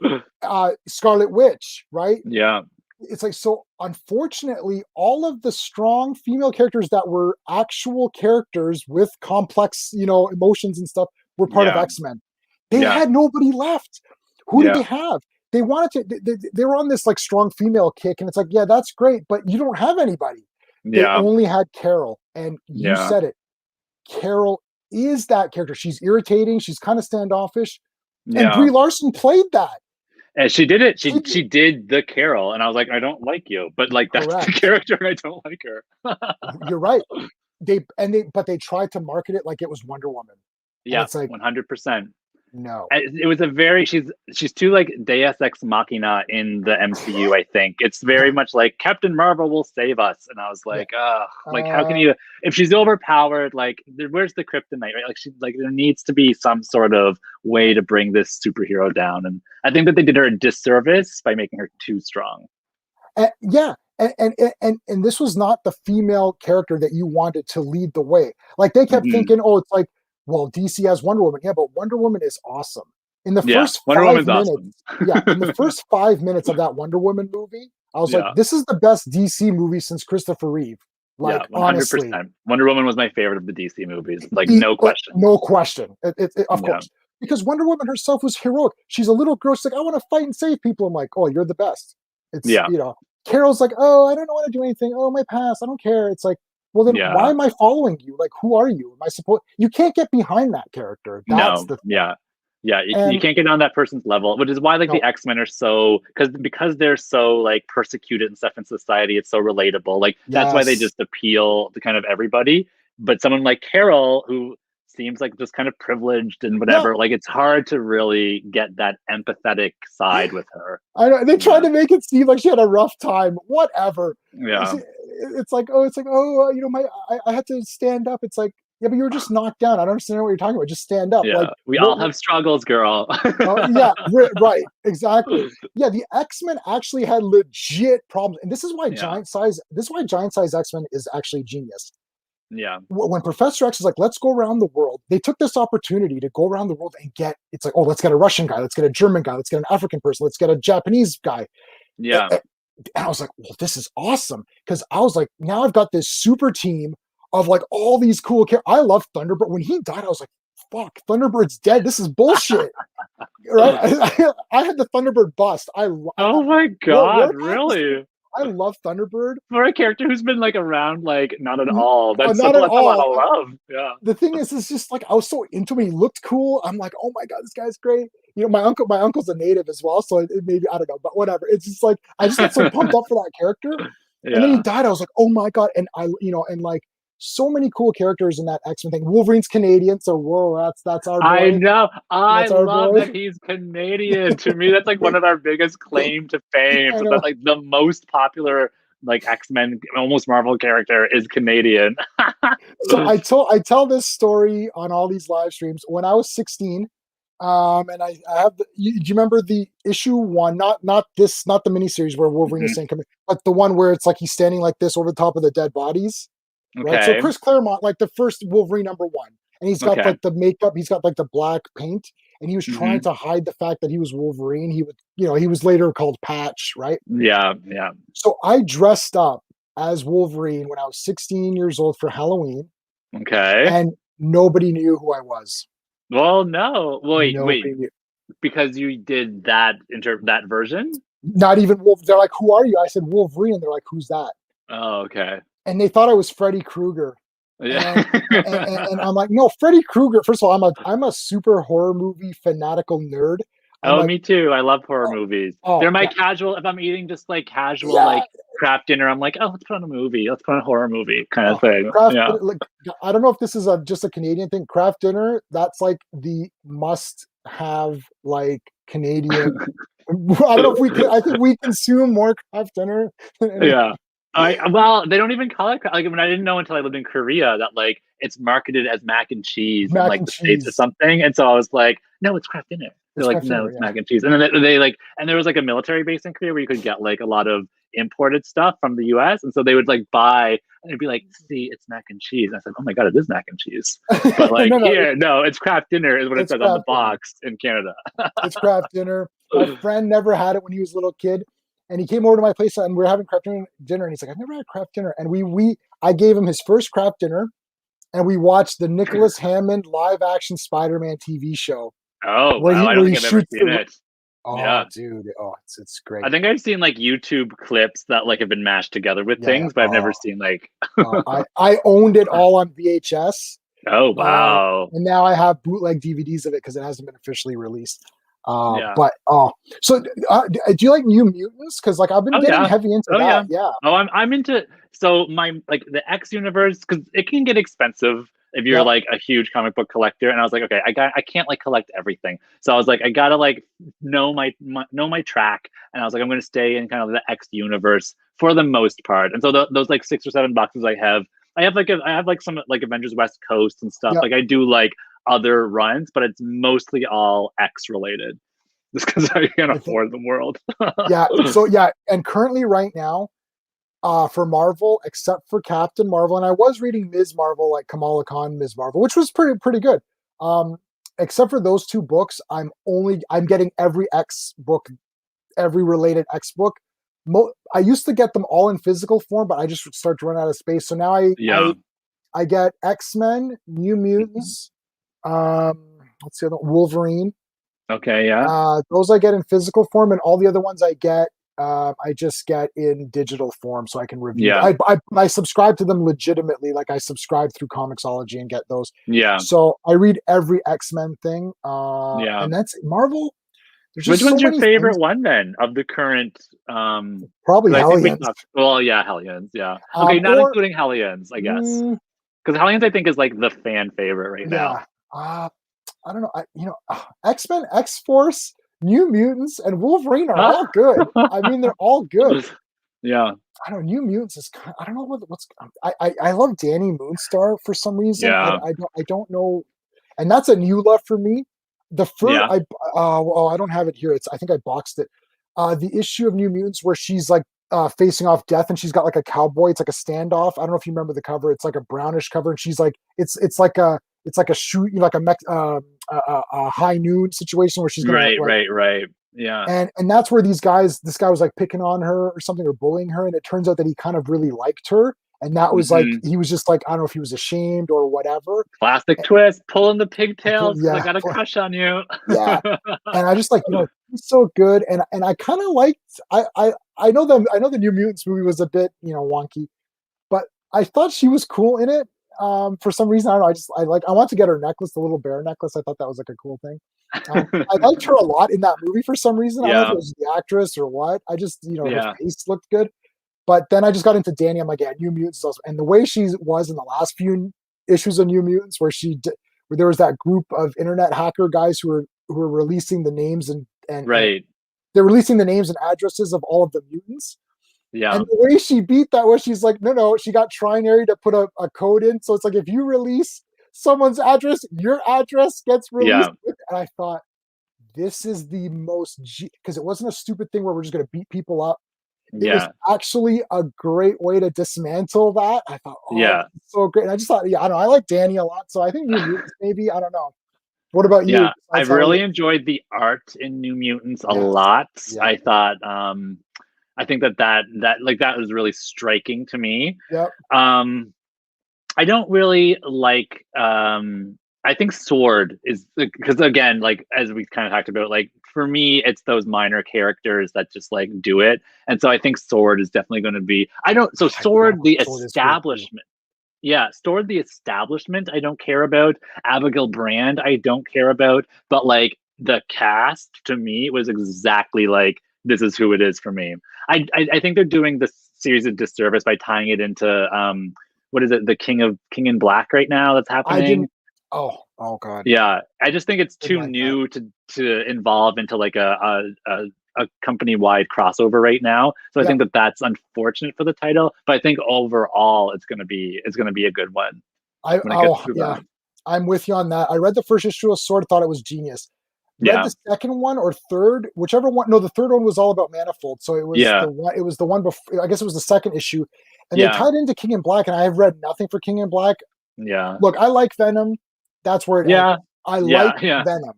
else right? Scarlet Witch, right? Yeah. It's like, so unfortunately, all of the strong female characters that were actual characters with complex, emotions and stuff were part of X-Men. They had nobody left. Who did they have? They wanted to, they were on this like strong female kick, and it's like, yeah, that's great, but you don't have anybody. They only had Carol, and you said it. Carol is that character. She's irritating. She's kind of standoffish. And Brie Larson played that. And she did it. She did- She did the Carol, and I was like, I don't like you, but like that's the Correct. character, and I don't like her. You're right. But they tried to market it like it was Wonder Woman, and Yeah, it's like 100%. no. It was a very she's too like Deus Ex Machina in the MCU. I think it's very Yeah, much like Captain Marvel will save us, and I was yeah. like, like how can you? If she's overpowered, like where's the kryptonite? Right? Like she like there needs to be some sort of way to bring this superhero down, and I think that they did her a disservice by making her too strong. Yeah, and this was not the female character that you wanted to lead the way. Like they kept Hmm. thinking, oh, it's like, well, DC has Wonder Woman. Yeah, but Wonder Woman is awesome. In the Yeah, first Wonder five Woman's minutes, awesome. yeah, in the first 5 minutes of that Wonder Woman movie, I was like, Yeah, this is the best DC movie since Christopher Reeve. yeah, Like, honestly, 100%. Wonder Woman was my favorite of the DC movies, like no question. no question. Of Yeah, course. Because Wonder Woman herself was heroic. She's a little girl. She's like, I want to fight and save people. I'm like, oh, you're the best. It's, yeah, Carol's like, oh, I don't want to do anything. Oh, my past. I don't care. It's like, well, then why yeah. am I following you? Like, who are you? Am I supposed? You can't get behind that character. That's No, the thing. yeah. Yeah, you And can't get on that person's level, which is why like the no, X-Men are so because they're so like persecuted and stuff in society, it's so relatable. Like that's why they yes, just appeal to kind of everybody. But someone like Carol, who seems like just kind of privileged and yeah. whatever, like it's hard to really get that empathetic side with her. I know they tried Yeah. to make it seem like she had a rough time. Whatever. Yeah. It's like, I had to stand up. It's like, yeah, but you were just knocked down. I don't understand what you're talking about. Just stand up. Like, Yeah. We all have struggles, girl. yeah, right, exactly. Yeah, the X-Men actually had legit problems, and this is why Yeah. giant size X-Men is actually genius. Yeah. When Professor X is like, let's go around the world, they took this opportunity to go around the world and it's like, oh, let's get a Russian guy, let's get a German guy, let's get an African person, let's get a Japanese guy. Yeah. And I was like, well, this is awesome. Because I was like, now I've got this super team of like all these cool characters. I love Thunderbird. When he died, I was like, fuck, Thunderbird's dead. This is bullshit. Right? I had the Thunderbird bust. Oh my god, really? I love Thunderbird. For a character who's been like around, like not at all. That's Not at that's a lot all. of love. Yeah. The thing is, it's just like I was so into him. He looked cool. I'm like, oh my god, this guy's great. My uncle's a native as well, so it maybe I don't know, but whatever. It's just like I just got so pumped up for that character. And then he Yeah. died. I was like, oh my god! And and like so many cool characters in that X-Men thing. Wolverine's Canadian, so whoa, that's our boy. I know. I That's our love boy. that he's Canadian. To me, that's like one of our biggest claim to fame. I So know. that like the most popular like X-Men, almost Marvel character is Canadian. So I tell this story on all these live streams. When I was 16, and I have do you remember the issue one? Not the miniseries where Wolverine is saying, but the one where it's like he's standing like this over the top of the dead bodies. Right. So Okay. Chris Claremont, like the first Wolverine #1, and he's got Okay. like the makeup, he's got like the black paint, and he was trying Mhm. to hide the fact that he was Wolverine. He was later called Patch, right? Yeah. Yeah. So I dressed up as Wolverine when I was 16 years old for Halloween, Okay. and nobody knew who I was. Well, no. Wait. Nobody knew. Because you did that version? Not even Wolf. They're like, "Who are you?" I said Wolverine. They're like, "Who's that?" Oh, okay. And they thought I was Freddy Krueger. Yeah. And I'm like, no, Freddy Krueger. First of all, I'm a super horror movie fanatical nerd. I'm Oh, like, me too. I love horror movies. They're my yeah, casual. If I'm eating just like casual yeah. like crap dinner, I'm like, oh, let's put on a movie. Let's put on a horror movie kind of thing. Craft, Yeah. like, I don't know if this is just a Canadian thing. Craft dinner, that's like the must-have like Canadian. I don't know if we can. I think we consume more craft dinner. Yeah. Well, they don't even call it like when I didn't know until I lived in Korea that like it's marketed as mac and cheese in Mac like and the States or cheese. something. And so I was like, no, it's craft dinner. They're It's like, craft no, dinner, it's yeah. mac and cheese. And then they like, and there was like a military base in Korea where you could get like a lot of imported stuff from the US. And so they would like buy and it'd be like, see, it's mac and cheese. And I said, oh my God, it is mac and cheese. But like no, it's craft dinner is what it says on the box in Canada. It's craft dinner. My friend never had it when he was a little kid. And he came over to my place and we are having craft dinner. And he's like, I've never had craft dinner. And I gave him his first craft dinner. And we watched the Nicholas Hammond live action Spider-Man TV show. Oh, wow. I don't think I've ever seen it. Oh, yeah. dude. Oh, it's great. I think I've seen like YouTube clips that like have been mashed together with things, but I've never seen like. I owned it all on VHS. Oh, wow. And now I have bootleg DVDs of it because it hasn't been officially released. Yeah. But so do you like New Mutants? Because like I've been Oh getting yeah. heavy into Oh yeah. that. Yeah, Oh, I'm into so my like the X universe because it can get expensive if you're yeah. like a huge comic book collector. And I was like, okay, I can't like collect everything. So I was like, I gotta like know my track. And I was like, I'm gonna stay in kind of the X universe for the most part. And so those like 6 or 7 boxes I have like some like Avengers West Coast and stuff. Yeah. Like I do like other runs, but it's mostly all X related. Just because I can't I think afford the world. yeah. So yeah, and currently right now, for Marvel, except for Captain Marvel, and I was reading Ms. Marvel, like Kamala Khan Ms. Marvel, which was pretty good. Um, except for those two books, I'm getting every X book, every related X book. I used to get them all in physical form, but I just started to run out of space. So now Yeah. I get X-Men, New Mutants, um, what's the other one? Wolverine. Okay. Yeah. Those I get in physical form, and all the other ones I just get in digital form so I can review them. Yeah. I subscribe to them legitimately, like I subscribe through Comixology and get those. Yeah. So I read every X-Men thing, Yeah. and that's Marvel. There's Which just so one's your many favorite things. one then of the current? Probably Because I think we Hellions, talked. Well, yeah, Hellions. Yeah. Okay, not or including Hellions, I guess. mm, Because Hellions, I think, is like the fan favorite right now. yeah. I don't know. X-Men, X-Force, New Mutants, and Wolverine are all good. I mean, they're all good. Yeah. I don't know. New Mutants is kind of, I don't know what's I love Danny Moonstar for some reason. Yeah. I don't know, and that's a new love for me. The first Yeah. I don't have it here. I think I boxed it. The issue of New Mutants where she's like facing off death and she's got like a cowboy. It's like a standoff. I don't know if you remember the cover. It's like a brownish cover and she's like it's like a shoot like a high noon situation where she's gonna Right. like Right. Right. Yeah. and that's where this guy was like picking on her or something or bullying her and it turns out that he kind of really liked her and that was like Hmm. he was just like I don't know if he was ashamed or whatever. Classic twist, pulling the pigtails because I Yeah, got a crush on you. yeah, and I just like he's so good and I kind of liked I know the New Mutants movie was a bit wonky but I thought she was cool in it. For some reason I don't know I want to get her necklace, the little bear necklace. I thought that was like a cool thing. I liked her a lot in that movie for some reason. I don't know if Yeah. it was the actress or what. I just, her Yeah. face looked good. But then I just got into Danny. I'm like, yeah, New Mutants. Also, and the way she was in the last few issues of New Mutants, where there was that group of internet hacker guys who were releasing the names and Right. they're releasing the names and addresses of all of the mutants. Yeah. And the way she beat that was she's like, no, she got Trinary to put a code in. So it's like if you release someone's address, your address gets released. Yeah. And I thought, this is the most because it wasn't a stupid thing where we're just going to beat people up. It was Yeah. actually a great way to dismantle that. I thought, Yeah. so great. And I just thought, yeah, I don't know. I like Danny a lot. So I think New Mutants, maybe. I don't know. What about you? Yeah, I really enjoyed the art in New Mutants a Yeah. lot. Yeah. I thought, I think that was really striking to me. Yep. I don't really like. I think Sword is because again, like as we kind of talked about, like for me, it's those minor characters that just like do it, and so I think Sword is definitely going to be. I don't. So Sword, the Sword is cool. establishment. Yeah, Sword the establishment I don't care about. Abigail Brand I don't care about, but like the cast to me was exactly like this is who it is for me. I think they're doing this series a disservice by tying it into what is it, the King in Black right now that's I happening. didn't. Oh God. Yeah, I just think it's Didn't too like new to involve into like a company wide crossover right now. So I think that that's unfortunate for the title, but I think overall it's gonna be a good one when it gets through Yeah. that. I'm with you on that. I read the first issue of Sword, thought it was genius. Read Yeah, the second one or third, whichever one. No, the third one was all about Manifold. So it was yeah, the one. It was the one before. I guess it was the second issue, and they yeah, tied into King in Black. And I have read nothing for King in Black. yeah, Look, I like Venom. That's where it ends. yeah, I yeah, like yeah, Venom.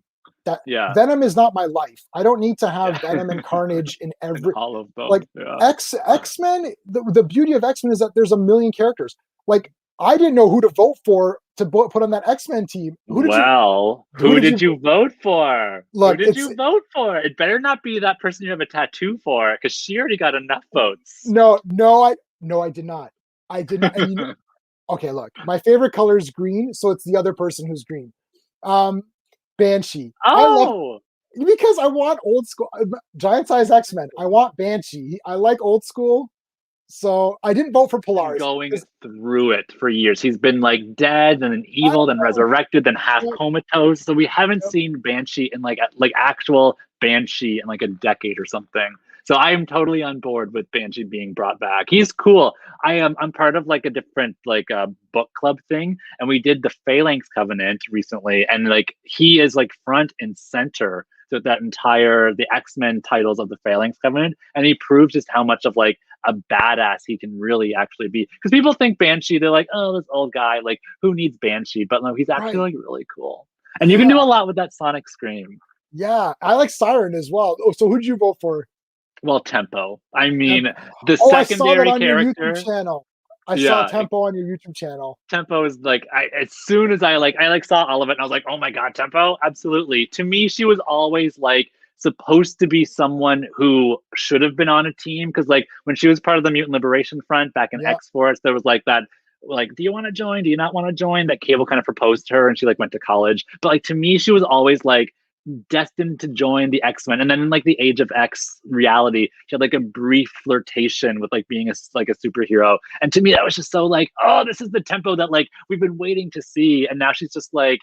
That yeah, Venom is not my life. I don't need to have yeah. Venom and Carnage in And every all of like them. Yeah. X-Men. The beauty of X-Men is that there's a million characters. Like I didn't know who to vote for to put on that X-Men team. Well, Who who did did you you vote for? Who look? did you vote for? It better not be that person you have a tattoo for, because she already got enough votes. No, I did not. I did not. And okay, look, my favorite color is green, so it's the other person who's green. Um, Banshee. Oh, because I want old school giant size X-Men. I want Banshee. I like old school. So I didn't vote for Been Polaris. going through it for years. He's been like dead and then I evil, then know. resurrected, then half Yep, comatose. So we haven't yep, seen Banshee in like actual Banshee in like a decade or something. So I am totally on board with Banshee being brought back. He's cool. I'm part of like a different like book club thing, and we did the Phalanx Covenant recently, and like he is like front and center to that entire the X-Men titles of the Phalanx Covenant, and he proves just how much of like a badass he can really actually be. Because people think Banshee, they're like, oh, this old guy, like who needs Banshee? But no, he's actually right. like really cool, and you can do Yeah. a lot with that sonic scream. Yeah. I like Siren as well. Oh, so who'd you vote for? Well, tempo. I mean, Tempo. the Oh, I saw that secondary on your YouTube character. channel. I saw Yeah, Tempo on your YouTube channel. Tempo is like I as soon as I saw all of it and I was like, oh my god, Tempo, absolutely. To me, she was always like supposed to be someone who should have been on a team because like when she was part of the Mutant Liberation Front back in Yeah. X Force, there was like that like, do you want to join? Do you not want to join? That Cable kind of proposed to her and she like went to college. But like to me, she was always like destined to join the X-Men. And then in like the Age of X reality, she had like a brief flirtation with like being like a superhero. And to me, that was just so like, oh, this is the tempo that like we've been waiting to see. And now she's just like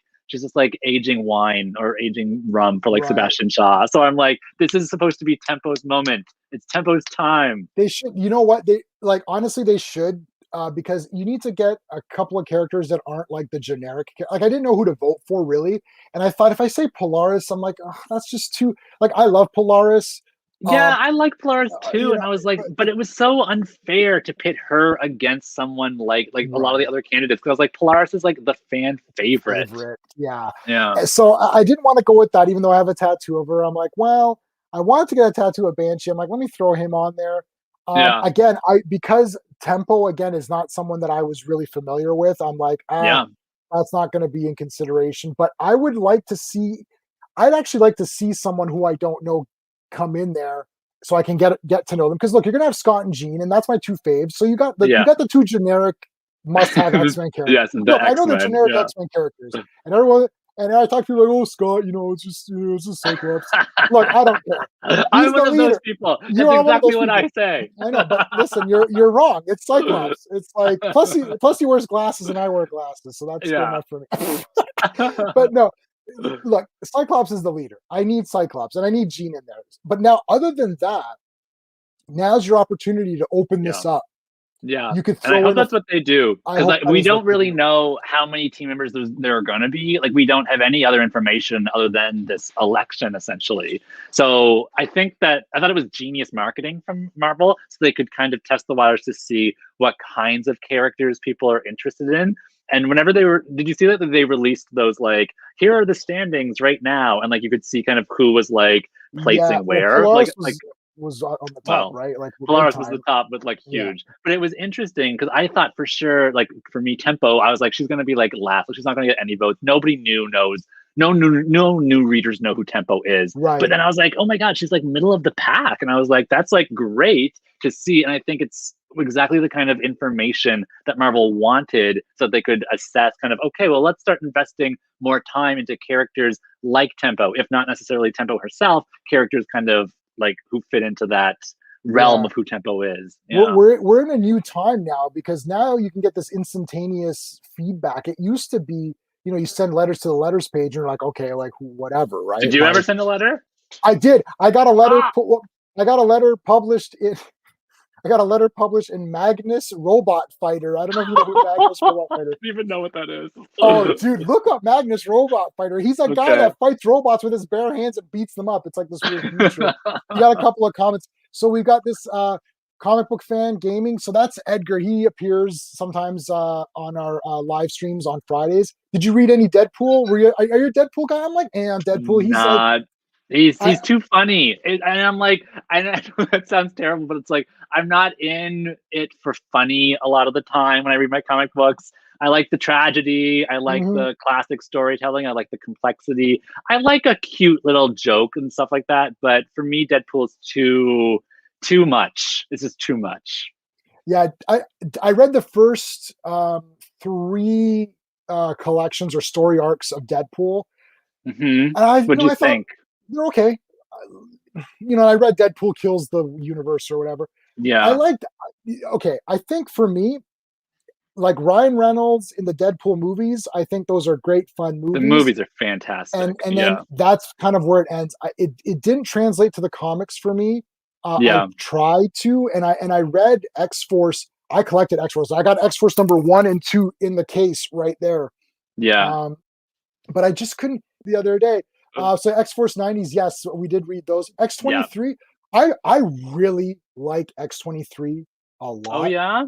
aging wine or aging rum for like Right. Sebastian Shaw. So I'm like, this is supposed to be Tempo's moment. It's Tempo's time. They should, you know what? They like honestly they should because you need to get a couple of characters that aren't like the generic. Like I didn't know who to vote for really, and I thought if I say Polaris, I'm like, oh, that's just too. Like I love Polaris. Yeah, I like Polaris too, You and know, I was like, but it was so unfair to pit her against someone like a lot of the right. other candidates. Because I was like, Polaris is like the fan favorite. Favorite, yeah. Yeah, So I didn't want to go with that, even though I have a tattoo of her. I'm like, well, I wanted to get a tattoo of Banshee. I'm like, let me throw him on there. yeah, Again, I because Tempo again is not someone that I was really familiar with. I'm like, yeah. that's not going to be in consideration. But I would like to see. I'd actually like to see someone who I don't know come in there, so I can get to know them. Because look, you're gonna have Scott and Jean, and that's my two faves. So you Yeah. got the two generic must-have X-Men characters. Yes, the Look, I know the X-Men. generic Yeah. X-Men characters, and everyone. And I talk to people like, oh, Scott, it's just Cyclops. Look, I don't care. He's I'm the one of those leader. people. You That's are one of exactly those what people. I say. I know, but listen, you're wrong. It's Cyclops. It's like plus he wears glasses and I wear glasses, so that's good Yeah. enough for me. But no, look, Cyclops is the leader. I need Cyclops and I need Jean in there. But now, other than that, now's your opportunity to open Yeah. this up. Yeah, You could and I throw hope in a. that's what they do I because hope like that we is what don't they really do. know how many team members there are going to be. Like we don't have any other information other than this election, essentially. So I think that I thought it was genius marketing from Marvel, so they could kind of test the waters to see what kinds of characters people are interested in. And whenever did you see that they released those like here are the standings right now, and like you could see kind of who was like Yeah, placing well, where, Polaris like was on the top, well, right? Like big Polaris was the time. top with like Yeah, huge, but it was interesting because I thought for sure, like for me, Tempo, I was like, she's gonna be like last, like, she's not gonna get any votes. Nobody knows, no new readers know who Tempo is. But right. then I was like, oh my god, she's like middle of the pack, and I was like, that's like great to see, and I think it's exactly the kind of information that Marvel wanted, so they could assess kind of okay, well, let's start investing more time into characters like Tempo, if not necessarily Tempo herself, characters kind of like who fit into that realm Yeah. of who Tempo is. we're, Yeah. we're we're in a new time now because now you can get this instantaneous feedback. It used to be, you send letters to the letters page and you're like, okay, like whatever, right? Did you ever Like send a letter? I did. Ah, I got a letter published in I got a letter published in Magnus Robot Fighter. I don't know if you know who Magnus I Robot Fighter. don't even know what that is. Oh, dude, look up Magnus Robot Fighter. He's a guy Okay. that fights robots with his bare hands and beats them up. It's like this weird future. You got a couple of comments. So we've got this comic book fan gaming. So that's Edgar. He appears sometimes on our live streams on Fridays. Did you read any Deadpool? Are you a Deadpool guy? I'm like, I'm Deadpool. He's like, Not. He's I, he's too funny, and I'm like, I know that sounds terrible, but it's like I'm not in it for funny a lot of the time when I read my comic books. I like the tragedy. I like mhm. the classic storytelling. I like the complexity. I like a cute little joke and stuff like that. But for me, Deadpool is too much. This is too much. Yeah, I read the first three collections or story arcs of Deadpool, Hmm. and What'd you I thought think? they're okay. I read Deadpool kills the universe or whatever. I Yeah. liked. Okay, I think for me, like Ryan Reynolds in the Deadpool movies, I think those are great, fun The movies. movies are fantastic. And then Yeah. that's kind of where it ends. It didn't translate to the comics for me. I Yeah. tried to, and I read X Force. I collected X Force. I got X Force number 1 and 2 in the case right there. Yeah. But I just couldn't the other day. So X Force 90s, yes, we did read those. X Yeah. 23, I really like X 23 a Oh lot. yeah.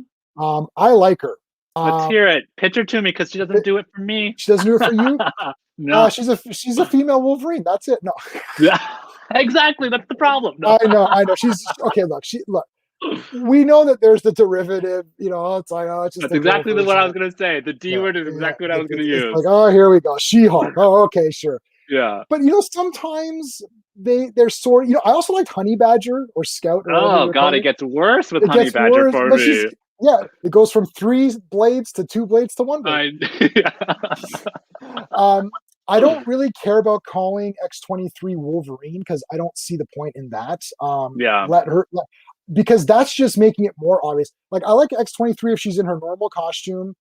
I like her. Let's hear it. Pitch her to me because she doesn't do it for me. She doesn't do it for you. No. She's a female Wolverine. That's it. No. Yeah. Exactly. That's the problem. No. I know. She's okay. Look. We know that there's the derivative. It's like, oh, it's just That's a girl exactly what I was version. gonna say. The D Yeah, word is yeah. exactly what I was gonna It's like, use. oh, here we go. She-Hulk. Oh, okay, sure. Yeah. But sometimes they're sort. I also liked Honey Badger or Scout or whatever Oh they're god, called. it gets worse with It Honey gets Badger worse, for but me. it goes from 3 blades to 2 blades to 1 blade. I don't really care about calling X-23 Wolverine because I don't see the point in that. Yeah. Because that's just making it more obvious. Like, I like X-23 if she's in her normal costume,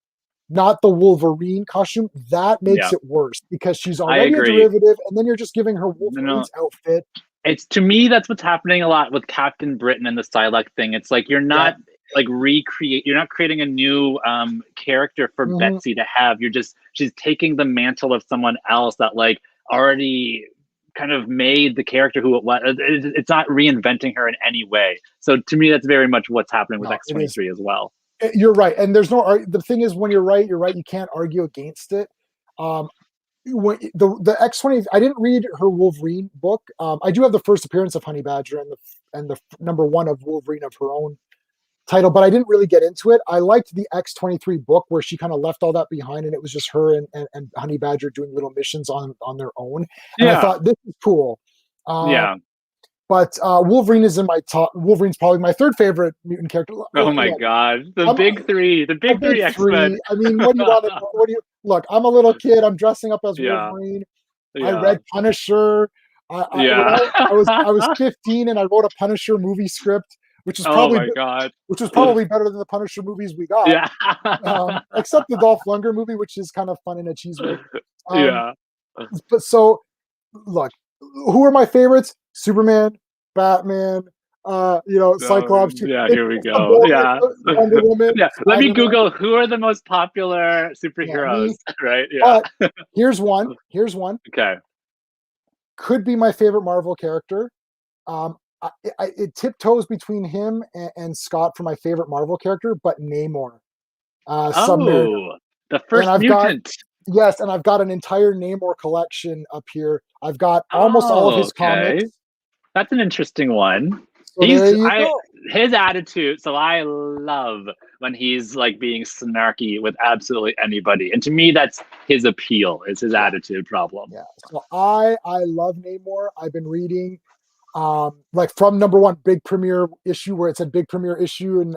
not the Wolverine costume. That makes Yeah. it worse because she's I already a agree. derivative, and then you're just giving her Wolverine's outfit. It's to me that's what's happening a lot with Captain Britain and the Psylocke thing. It's like you're not you're not creating a new character for Betsy to have. She's taking the mantle of someone else that like already kind of made the character who it was. It's not reinventing her in any way. So to me, that's very much what's happening with No, it is. X-23 as well. You're right, and there's no. The thing is, when you're right. You can't argue against it. When the X-20, I didn't read her Wolverine book. I do have the first appearance of Honey Badger and the number 1 of Wolverine of her own title, but I didn't really get into it. I liked the X-23 book where she kind of left all that behind, and it was just her and Honey Badger doing little missions on their own. And I thought this is cool. Yeah. But Wolverine is in my top. Wolverine's probably my 3rd favorite mutant character. Oh my god, the big three X-Men. I mean, what do you want? What do you look? I'm a little kid. I'm dressing up as Yeah. Wolverine. Yeah. I read Punisher. I was 15 and I wrote a Punisher movie script, which was probably better than the Punisher movies we got. Yeah. Except the Dolph Lundgren movie, which is kind of fun in a cheese way. Yeah. But so, look, who are my favorites? Superman, Batman, Cyclops. Yeah, here we go. Yeah. Wonder Woman. Yeah. Let me Google who are the most popular superheroes. Right. Yeah. But here's one. Okay. Could be my favorite Marvel character. It tiptoes between him and Scott for my favorite Marvel character, but Namor. Submariner. The first mutant. Yes, and I've got an entire Namor collection up here. I've got almost all of his comics. That's an interesting one. So his attitude. So I love when he's like being snarky with absolutely anybody, and to me, that's his appeal. Is his attitude problem? Yeah. So I love Namor. I've been reading, like from number 1 big premiere issue where it said big premiere issue, and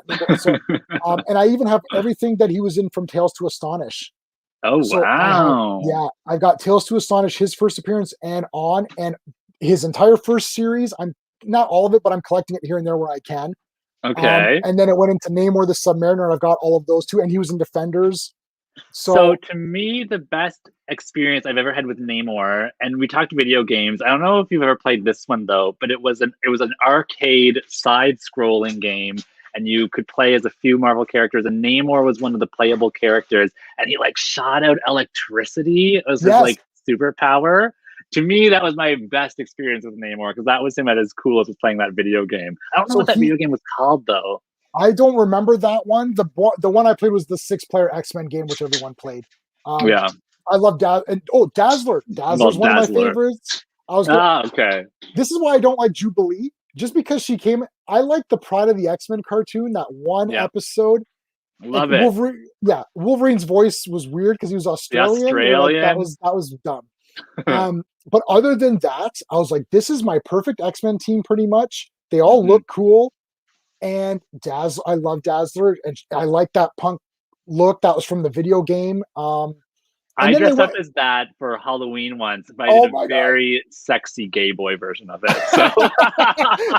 and I even have everything that he was in from Tales to Astonish. Oh wow! I've got Tales to Astonish, his first appearance and his entire first series. I'm not all of it, but I'm collecting it here and there where I can. Okay. And then it went into Namor the Submariner, and I've got all of those too. And he was in Defenders. So to me, the best experience I've ever had with Namor, and we talked video games. I don't know if you've ever played this one though, but it was an arcade side-scrolling game, and you could play as a few Marvel characters, and Namor was one of the playable characters, and he like shot out electricity as his like superpower. To me, that was my best experience with Namor because that was him at his coolest with playing that video game. I don't know what that video game was called though. I don't remember that one. The one I played was the 6-player X-Men game, which everyone played. Yeah. I love Dazzler. Dazzler's one of my favorites. Okay. This is why I don't like Jubilee. Just because she came, I like the Pride of the X-Men cartoon, that one episode. Love it. Wolverine's voice was weird because he was Australian. That was dumb. But other than that, I was like, this is my perfect X-Men team pretty much. They all look cool. And I love Dazzler. And I like that punk look that was from the video game. I and then they dressed up went. as that for Halloween once, but I did Oh a my god, very sexy gay boy version of it. So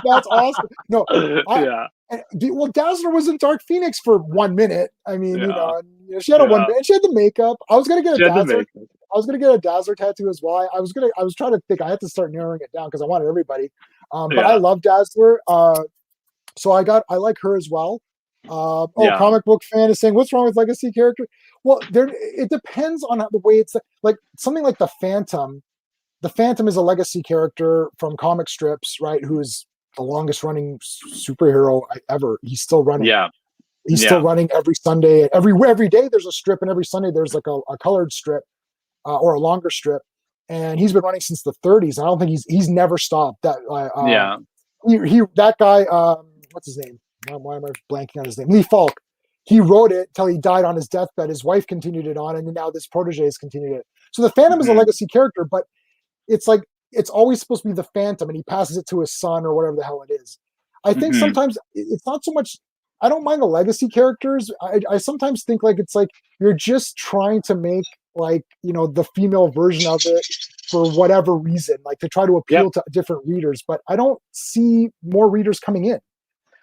that's awesome. No, I yeah, well, Dazzler was in Dark Phoenix for 1 minute. I mean, yeah, and, she had a yeah. 1 minute. She had the makeup. I was gonna get a She had the Dazzler. makeup. I was gonna get a Dazzler tattoo as well. I was trying to think. I had to start narrowing it down because I wanted everybody. But I Yeah, love Dazzler. So I like her as well. yeah, Comic book fan is saying, what's wrong with legacy character? Well, it depends on the way it's like something like the Phantom. The Phantom is a legacy character from comic strips, right? Who is the longest running superhero ever. He's still running. yeah, He's still yeah. running every Sunday. Every day there's a strip, and every Sunday there's like a colored strip or a longer strip. And he's been running since the 30s. I don't think he's never stopped. Yeah. He that guy. What's his name? Why am I blanking on his name? Lee Falk. He wrote it till he died on his deathbed. His wife continued it on, and now this protege has continued it. So the Phantom is a Hmm. legacy character, but it's like it's always supposed to be the Phantom, and he passes it to his son or whatever the hell it is. I think Hmm. sometimes it's not so much. I don't mind the legacy characters. I sometimes think like it's like you're just trying to make like the female version of it for whatever reason, like to try to Yep. appeal to different readers. But I don't see more readers coming in.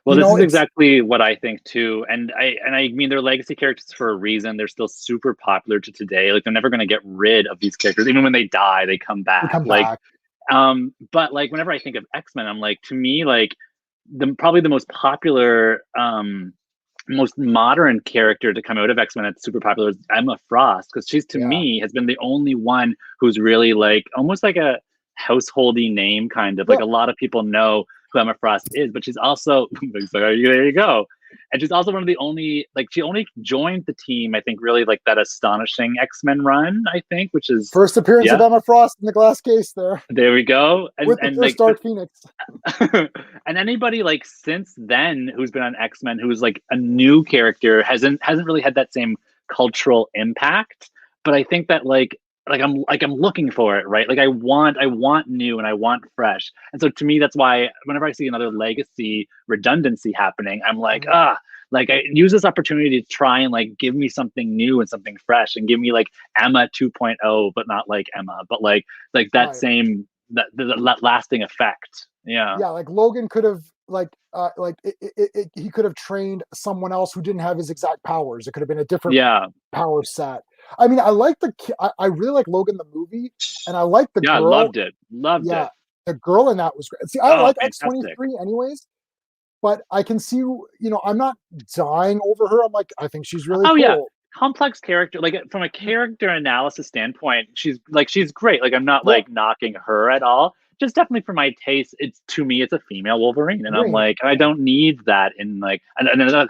Well, this is It's exactly what I think too, and I mean they're legacy characters for a reason. They're still super popular to today. Like they're never going to get rid of these characters. Even when they die, they come they back. come back. But like whenever I think of X-Men, I'm like, to me, like the probably the most popular, most modern character to come out of X-Men that's super popular is Emma Frost, because she's to Yeah, me has been the only one who's really like almost like a householdy name, kind of like yeah. a lot of people know who Emma Frost is, but she's also there you go. And she's also one of the only, like, she only joined the team, I think, really like that astonishing X-Men run, I think, which is, First appearance of yeah, Emma Frost in the glass case there there we go. with the And first like, but Dark Phoenix. and anybody like since then who's been on X-Men who's like a new character hasn't really had that same cultural impact. But I think that I'm looking for it, right? Like I want new and I want fresh. And so to me that's why whenever I see another legacy redundancy happening, I'm like, Mhm. like I use this opportunity to try and like give me something new and something fresh and give me like Emma 2.0, but not like Emma, but like that Right. same that lasting effect. Yeah. Yeah, like Logan could have he could have trained someone else who didn't have his exact powers. It could have been a different Yeah. power set. I mean, I really like Logan the movie, and I like the Yeah. girl. Loved it. Loved Yeah, it. the girl in that was great. See, I Oh, like fantastic. X-23 anyways, but I can see, I'm not dying over her. I'm like, I think she's really Oh yeah. cool. Complex character. Like from a character analysis standpoint, she's great. Like I'm not Yeah, like knocking her at all. Just definitely for my taste, it's to me it's a female Wolverine, and I'm Wolverine. like I don't need that in like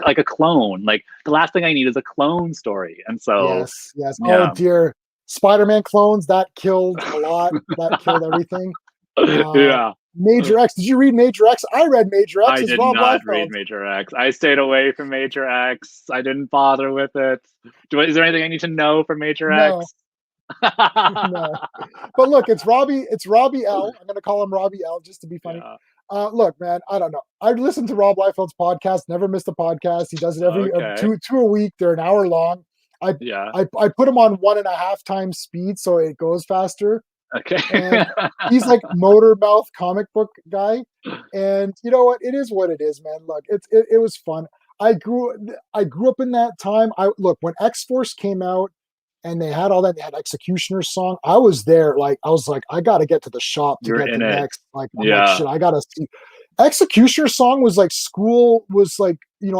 like a clone. Like the last thing I need is a clone story, and so Yes, yes. Oh yeah, dear, Spider-Man clones that killed a lot. That killed everything. Uh, yeah. Major X. Did you read Major X? I read Major X I as did Rob not read Liefeld. Major X. I stayed away from Major X. I didn't bother with it. Is there anything I need to know for Major No, X? no. But look, it's Robbie. It's Robbie L. I'm going to call him Robbie L. just to be funny. Yeah. Look, man. I don't know. I listen to Rob Liefeld's podcast. Never missed a podcast. He does it every Okay. two a week. They're an hour long. I Yeah. I put him on 1.5 times speed so it goes faster. Okay. And he's like motor mouth comic book guy. And you know what? It is what it is, man. Look, it was fun. I grew up in that time. I look when X Force came out and they had all that. They had Executioner's song. I was there. Like I was like, I got to get to the shop to You're get the in it. next. Like I'm like, Yeah. shit. I gotta see. Executioner's song was like school was like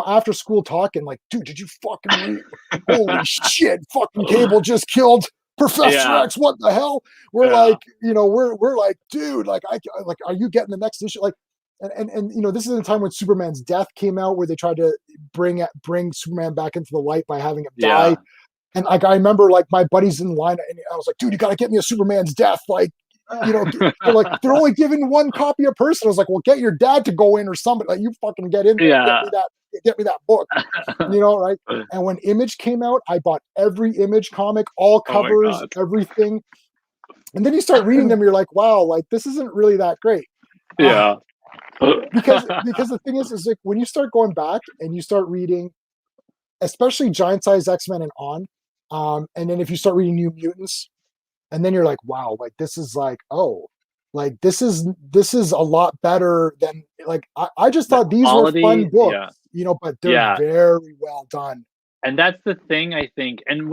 after school talking. Like, dude, did you fucking read? Holy shit! Fucking Cable just killed Professor Yeah. X. What the hell? We're Yeah. like, we're like, dude, like I like, are you getting the next issue? Like, and this is the time when Superman's death came out, where they tried to bring Superman back into the light by having him die. Yeah. And like I remember, like my buddies in line, and I was like, dude, you got to get me a Superman's death. Like, they're like, they're only giving one copy a person. I was like, well, get your dad to go in or somebody. Like, you fucking get in there, Yeah. get me that book, right? And when Image came out, I bought every Image comic, all Oh my covers, God. everything. And then you start reading them, you're like, wow, like this isn't really that great. Yeah. Because the thing is like when you start going back and you start reading, especially Giant Size X-Men and on, And then if you start reading New Mutants, and then you're like, wow, like this is like, oh, like this is a lot better than like I just The thought these were fun quality, books, yeah, but they're yeah. very well done. And that's the thing, I think. And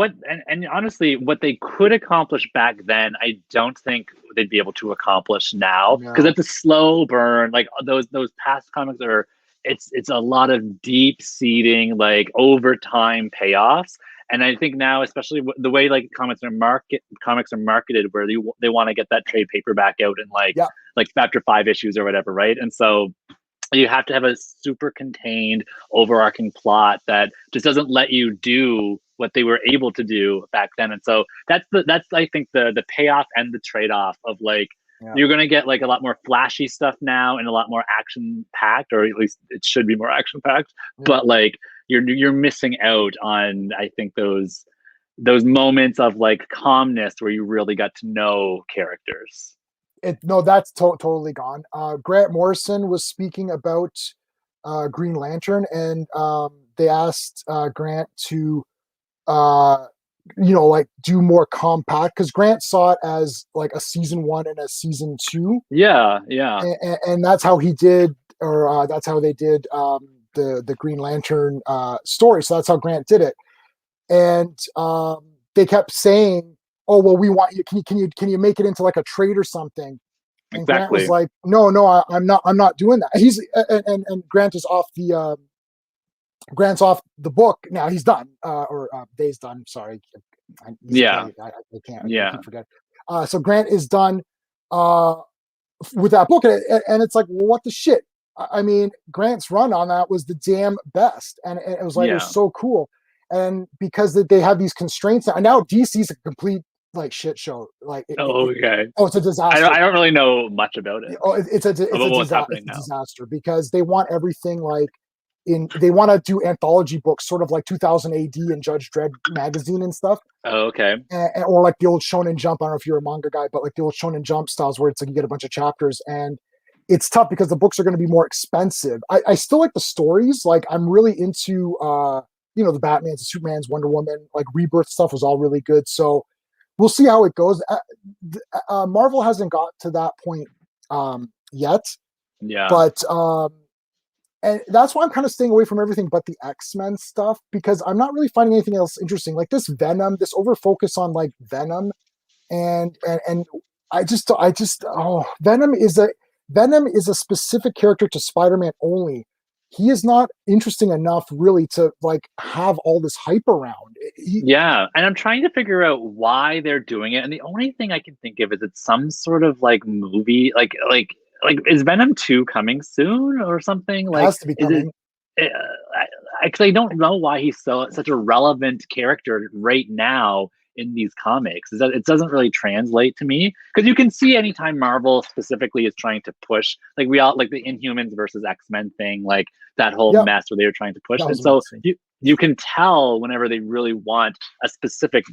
honestly, what they could accomplish back then, I don't think they'd be able to accomplish now, because No. it's a slow burn. Like those past comics are, it's a lot of deep seeding, like over time payoffs. And I think now, especially the way like comics are marketed, where they want to get that trade paperback out in Yeah. like after 5 issues or whatever, right? And so you have to have a super contained overarching plot that just doesn't let you do what they were able to do back then. And so that's I think the payoff and the trade-off of like, Yeah. you're going to get like a lot more flashy stuff now and a lot more action packed, or at least it should be more action packed. Yeah. But like you're missing out on, I think, those moments of like calmness where you really got to know characters. No, that's totally gone. Grant Morrison was speaking about Green Lantern, and they asked Grant to like do more compact, because Grant saw it as like a season 1 and a season 2, Yeah, yeah, and that's how he did, or that's how they did the Green Lantern story. So that's how Grant did it, and they kept saying, "Oh well, we want you. Can you make it into like a trade or something?" And Grant was exactly. like, "No, no, I'm not doing that." He's and Grant is off the Grant's off the book now. He's done, or Day's done. Sorry, he's a Yeah, day. I can't. I yeah. keep forgetting. So Grant is done uh, with that book, and it's like, well, what the shit? I mean, Grant's run on that was the damn best, and it was like, it was Yeah. so cool. And because they have these constraints now, and now DC's a complete like shit show. Like, Oh, okay. oh, it's a disaster. I don't really know much about it, Oh, it's about what's it's happening a now. disaster, because they want everything like they want to do anthology books, sort of like 2000 AD and Judge Dredd magazine and stuff, Oh, okay. or like the old Shonen Jump. I don't know if you're a manga guy, but like the old Shonen Jump styles where it's like you get a bunch of chapters, and it's tough because the books are going to be more expensive. I still like the stories. Like, I'm really into the Batmans, the Supermans, Wonder Woman, like Rebirth stuff was all really good. So we'll see how it goes. Marvel hasn't got to that point yet, Yeah. but and that's why I'm kind of staying away from everything but the X-Men stuff, because I'm not really finding anything else interesting. Like this Venom, this over focus on like Venom, and Venom is a specific character to Spider-Man only. He is not interesting enough really to like have all this hype around. Yeah. And I'm trying to figure out why they're doing it. And the only thing I can think of is it's some sort of like movie, like is Venom 2 coming soon or something? Like, Has to be is it? coming. I don't know why he's such a relevant character right now in these comics. Is that it doesn't really translate to me, because you can see anytime Marvel specifically is trying to push, like we all like the Inhumans versus X-Men thing, like that whole Yep, mess where they were trying to push, that and was so amazing. you can tell whenever they really want a specific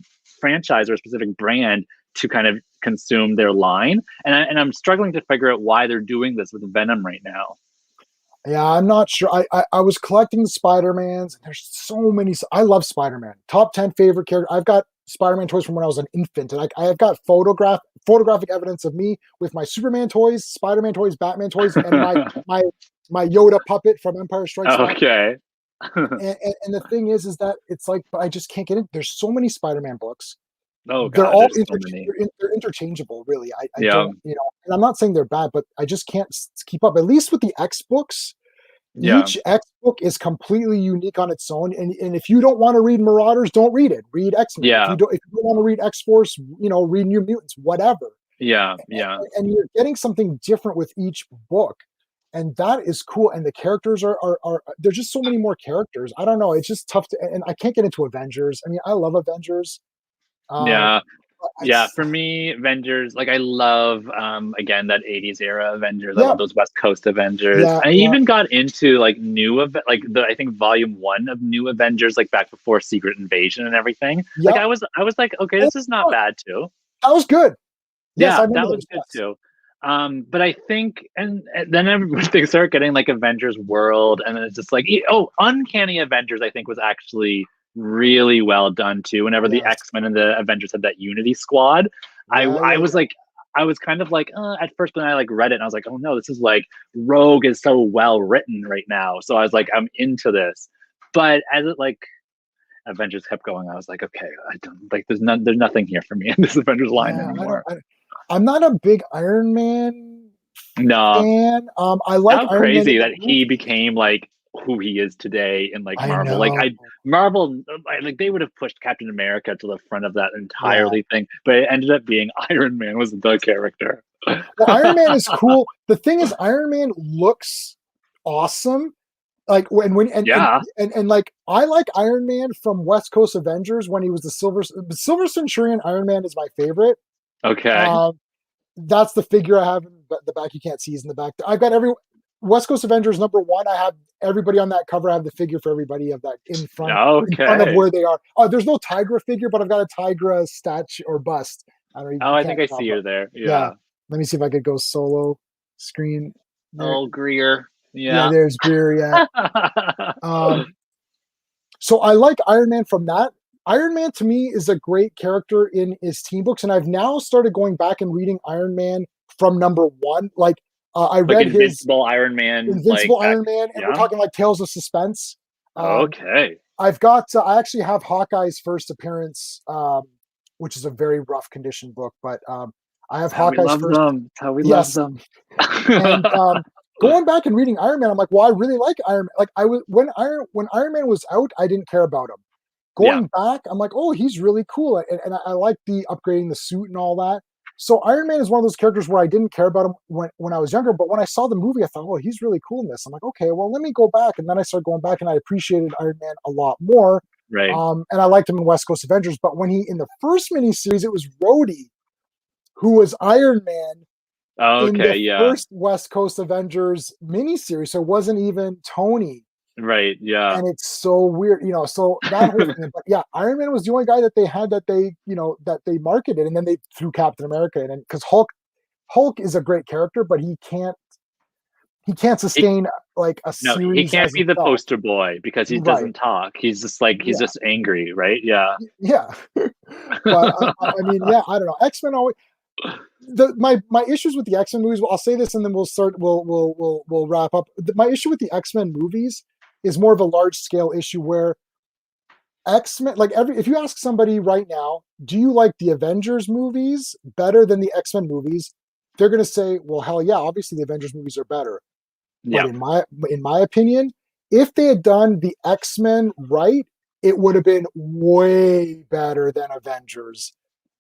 franchise or a specific brand to kind of consume their line, and I'm struggling to figure out why they're doing this with Venom right now. Yeah, I'm not sure. I was collecting the Spider-Mans. There's so many. I love Spider-Man. Top 10 favorite character. I've got Spider-Man toys from when I was an infant, and I've got photographic evidence of me with my Superman toys, Spider-Man toys, Batman toys, and my Yoda puppet from Empire Strikes Back. Okay. And the thing is that it's like, but I just can't get it. There's so many Spider-Man books. Oh They're God, all there's so many. they're interchangeable, really. I Yeah, don't, and I'm not saying they're bad, but I just can't keep up. At least with the X books, yeah, each X book is completely unique on its own. And if you don't want to read Marauders, don't read it. Read X-Men. yeah, If you don't want to read X-Force, read New Mutants, whatever. yeah, yeah, And you're getting something different with each book. And that is cool. And the characters are there's just so many more characters. I don't know. It's just tough to, and I can't get into Avengers. I mean, I love Avengers. Um, yeah, I, yeah. For me, Avengers, like I love again that 80s era Avengers. I yeah, love those West Coast Avengers. yeah, I yeah, even got into like like the I think volume 1 of New Avengers, like back before Secret Invasion and everything. Like yeah. I was like, okay, Oh, this is not bad too. that was good. Yes, I Yeah, remember that was those. good Yes. too. But I think, and then they start getting like Avengers World, and then it's just like, oh, Uncanny Avengers, I think was actually really well done too. Whenever the Yes. X-Men and the Avengers had that Unity Squad, Yeah, I yeah, was yeah. like, I was kind of like at first when I like read it, and I was like, oh no, this is like Rogue is so well written right now. So I was like, I'm into this. But as it like Avengers kept going, I was like, okay, I don't like there's nothing here for me in this Avengers line Yeah, anymore. I'm not a big Iron Man No, fan. I like how Iron Man crazy in the that he movies. became like who he is today in like I Marvel. Like know. I Marvel, like they would have pushed Captain America to the front of that Yeah. entirely thing, but it ended up being Iron Man was the character. Well, Iron Man is cool. The thing is, Iron Man looks awesome. Like when Yeah. and like I like Iron Man from West Coast Avengers when he was the Silver Centurion. Iron Man is my favorite. Okay. Um, that's the figure I have in the back. You can't see he's in the back. I've got every West Coast Avengers #1. I have everybody on that cover. I have the figure for everybody of that in front of Okay. where they are. There's no Tigra figure, but I've got a Tigra statue or bust. I don't know. Oh, You I can't think I tell, see but her there. yeah. Yeah. Let me see if I could go solo screen there. Oh, Greer. Yeah, Yeah. there's Greer. Yeah. Um, so I like Iron Man from that. Iron Man to me is a great character in his team books, and I've now started going back and reading Iron Man from #1. Like I Like read his Invincible Iron Man, like Invincible back. Iron Man, and we're Yeah. talking like Tales of Suspense. Um, Okay. I've got I actually have Hawkeye's first appearance, which is a very rough condition book, but I have That's how we Hawkeye's love first. them. That's how we love Yes, them. and going back and reading Iron Man, I'm like, well, I really like Iron Man. Like I was when Iron Man was out, I didn't care about him. Yeah. Going back, I'm like, oh, he's really cool, and I like the upgrading the suit and all that. So Iron Man is one of those characters where I didn't care about him when I was younger, but when I saw the movie, I thought, oh, he's really cool in this. I'm like, okay, well, let me go back, and then I started going back, and I appreciated Iron Man a lot more. Right. And I liked him in West Coast Avengers, but when he in the first miniseries, it was Rhodey who was Iron Man in the Okay. Yeah. first West Coast Avengers miniseries. So it wasn't even Tony. Right. Yeah. And it's so weird, so that whole thing. But yeah, Iron Man was the only guy that they had that they marketed, and then they threw Captain America in, and because Hulk is a great character, but he can't He, sustain like a no, he series can't as be the himself. poster boy because he Right. doesn't talk. He's just like he's Yeah. just angry, right? Yeah. Yeah. But I mean, yeah, I don't know. X-Men always my issues with the X-Men movies. I'll say this, and then we'll start. We'll wrap up. My issue with the X-Men movies is more of a large scale issue where X-Men, like if you ask somebody right now, do you like the Avengers movies better than the X-Men movies? They're going to say, well, hell yeah, obviously the Avengers movies are better. But Yeah. in my opinion, if they had done the X-Men right, it would have been way better than Avengers.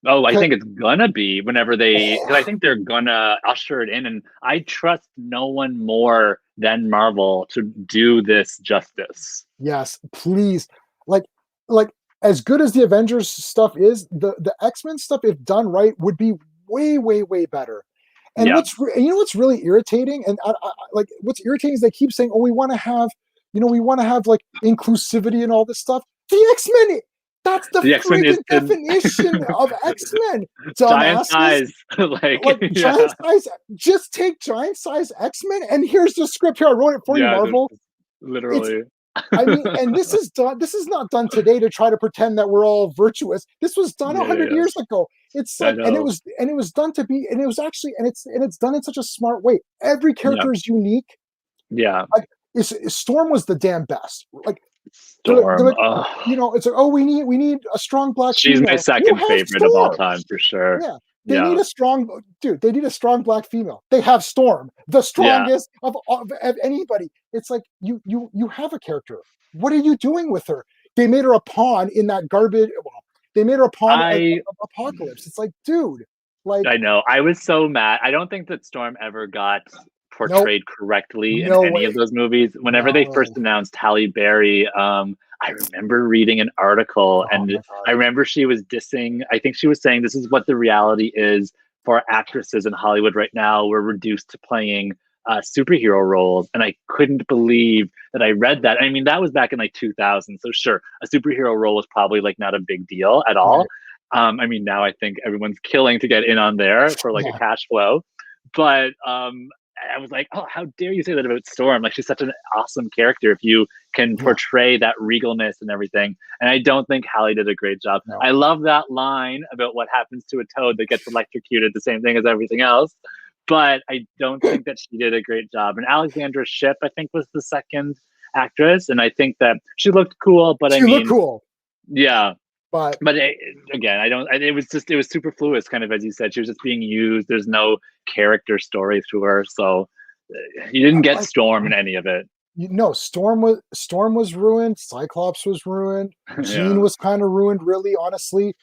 Oh, I think it's gonna be whenever because I Oh, think they're gonna usher it in, and I trust no one more than Marvel to do this justice. yes, please. Like like as good as the Avengers stuff is, the X-Men stuff, if done right, would be way, way, way better. And Yeah. what's really irritating, and like what's irritating is they keep saying, "Oh, we want to have like inclusivity and all this stuff." The X-Men, that's the The X-Men is freaking definition of X-Men, giant dumbasses. size, like Like yeah, giant size, just take giant size X-Men, and here's the script here. I wrote it for you, yeah, Marvel. It's literally. I mean, and this is done. This is not done today to try to pretend that we're all virtuous. This was done Yeah, 100 years yeah, ago. It's I like, know. and it was done to be, and it was actually, and it's done in such a smart way. Every Yeah, character is unique. yeah. Like, Storm was the damn best. Like, they're Storm. like, Oh, it's like, oh, we need a strong black she's my female. You second have favorite of all Storm. time for sure. Yeah. They need Yeah, a strong dude. They need a strong black female. They have Storm, the yeah. strongest of anybody. It's like you have a character. What are you doing with her? They made her a pawn in that garbage. Well, they made her a pawn of I Apocalypse. It's like, dude, like, I know. I was so mad. I don't think that Storm ever got nope, portrayed correctly in no any of way, those movies. Whenever they no. first announced Halle Berry, I remember reading an article Oh and my god. I remember she was dissing, I think she was saying this is what the reality is for actresses in Hollywood right now. We're reduced to playing superhero roles. And I couldn't believe that I read that. I mean, that was back in like 2000. So sure, a superhero role was probably like not a big deal at all. Right. I mean, now I think everyone's killing to get in on there for like a Yeah. cash flow. But I was like, oh, how dare you say that about Storm? Like, she's such an awesome character if you can Yeah, portray that regalness and everything. And I don't think Halle did a great job. no. I love that line about what happens to a toad that gets electrocuted, the same thing as everything else. But I don't think that she did a great job. And Alexandra Shipp, I think, was the second actress. And I think that she looked cool, but I She looked mean, cool, yeah, but but again, I don't. It was superfluous, kind of as you said. She was just being used. There's no character story to her, so you didn't get like Storm in any of it. Storm was ruined. Cyclops was ruined. Jean Yeah, was kind of ruined. Really, honestly,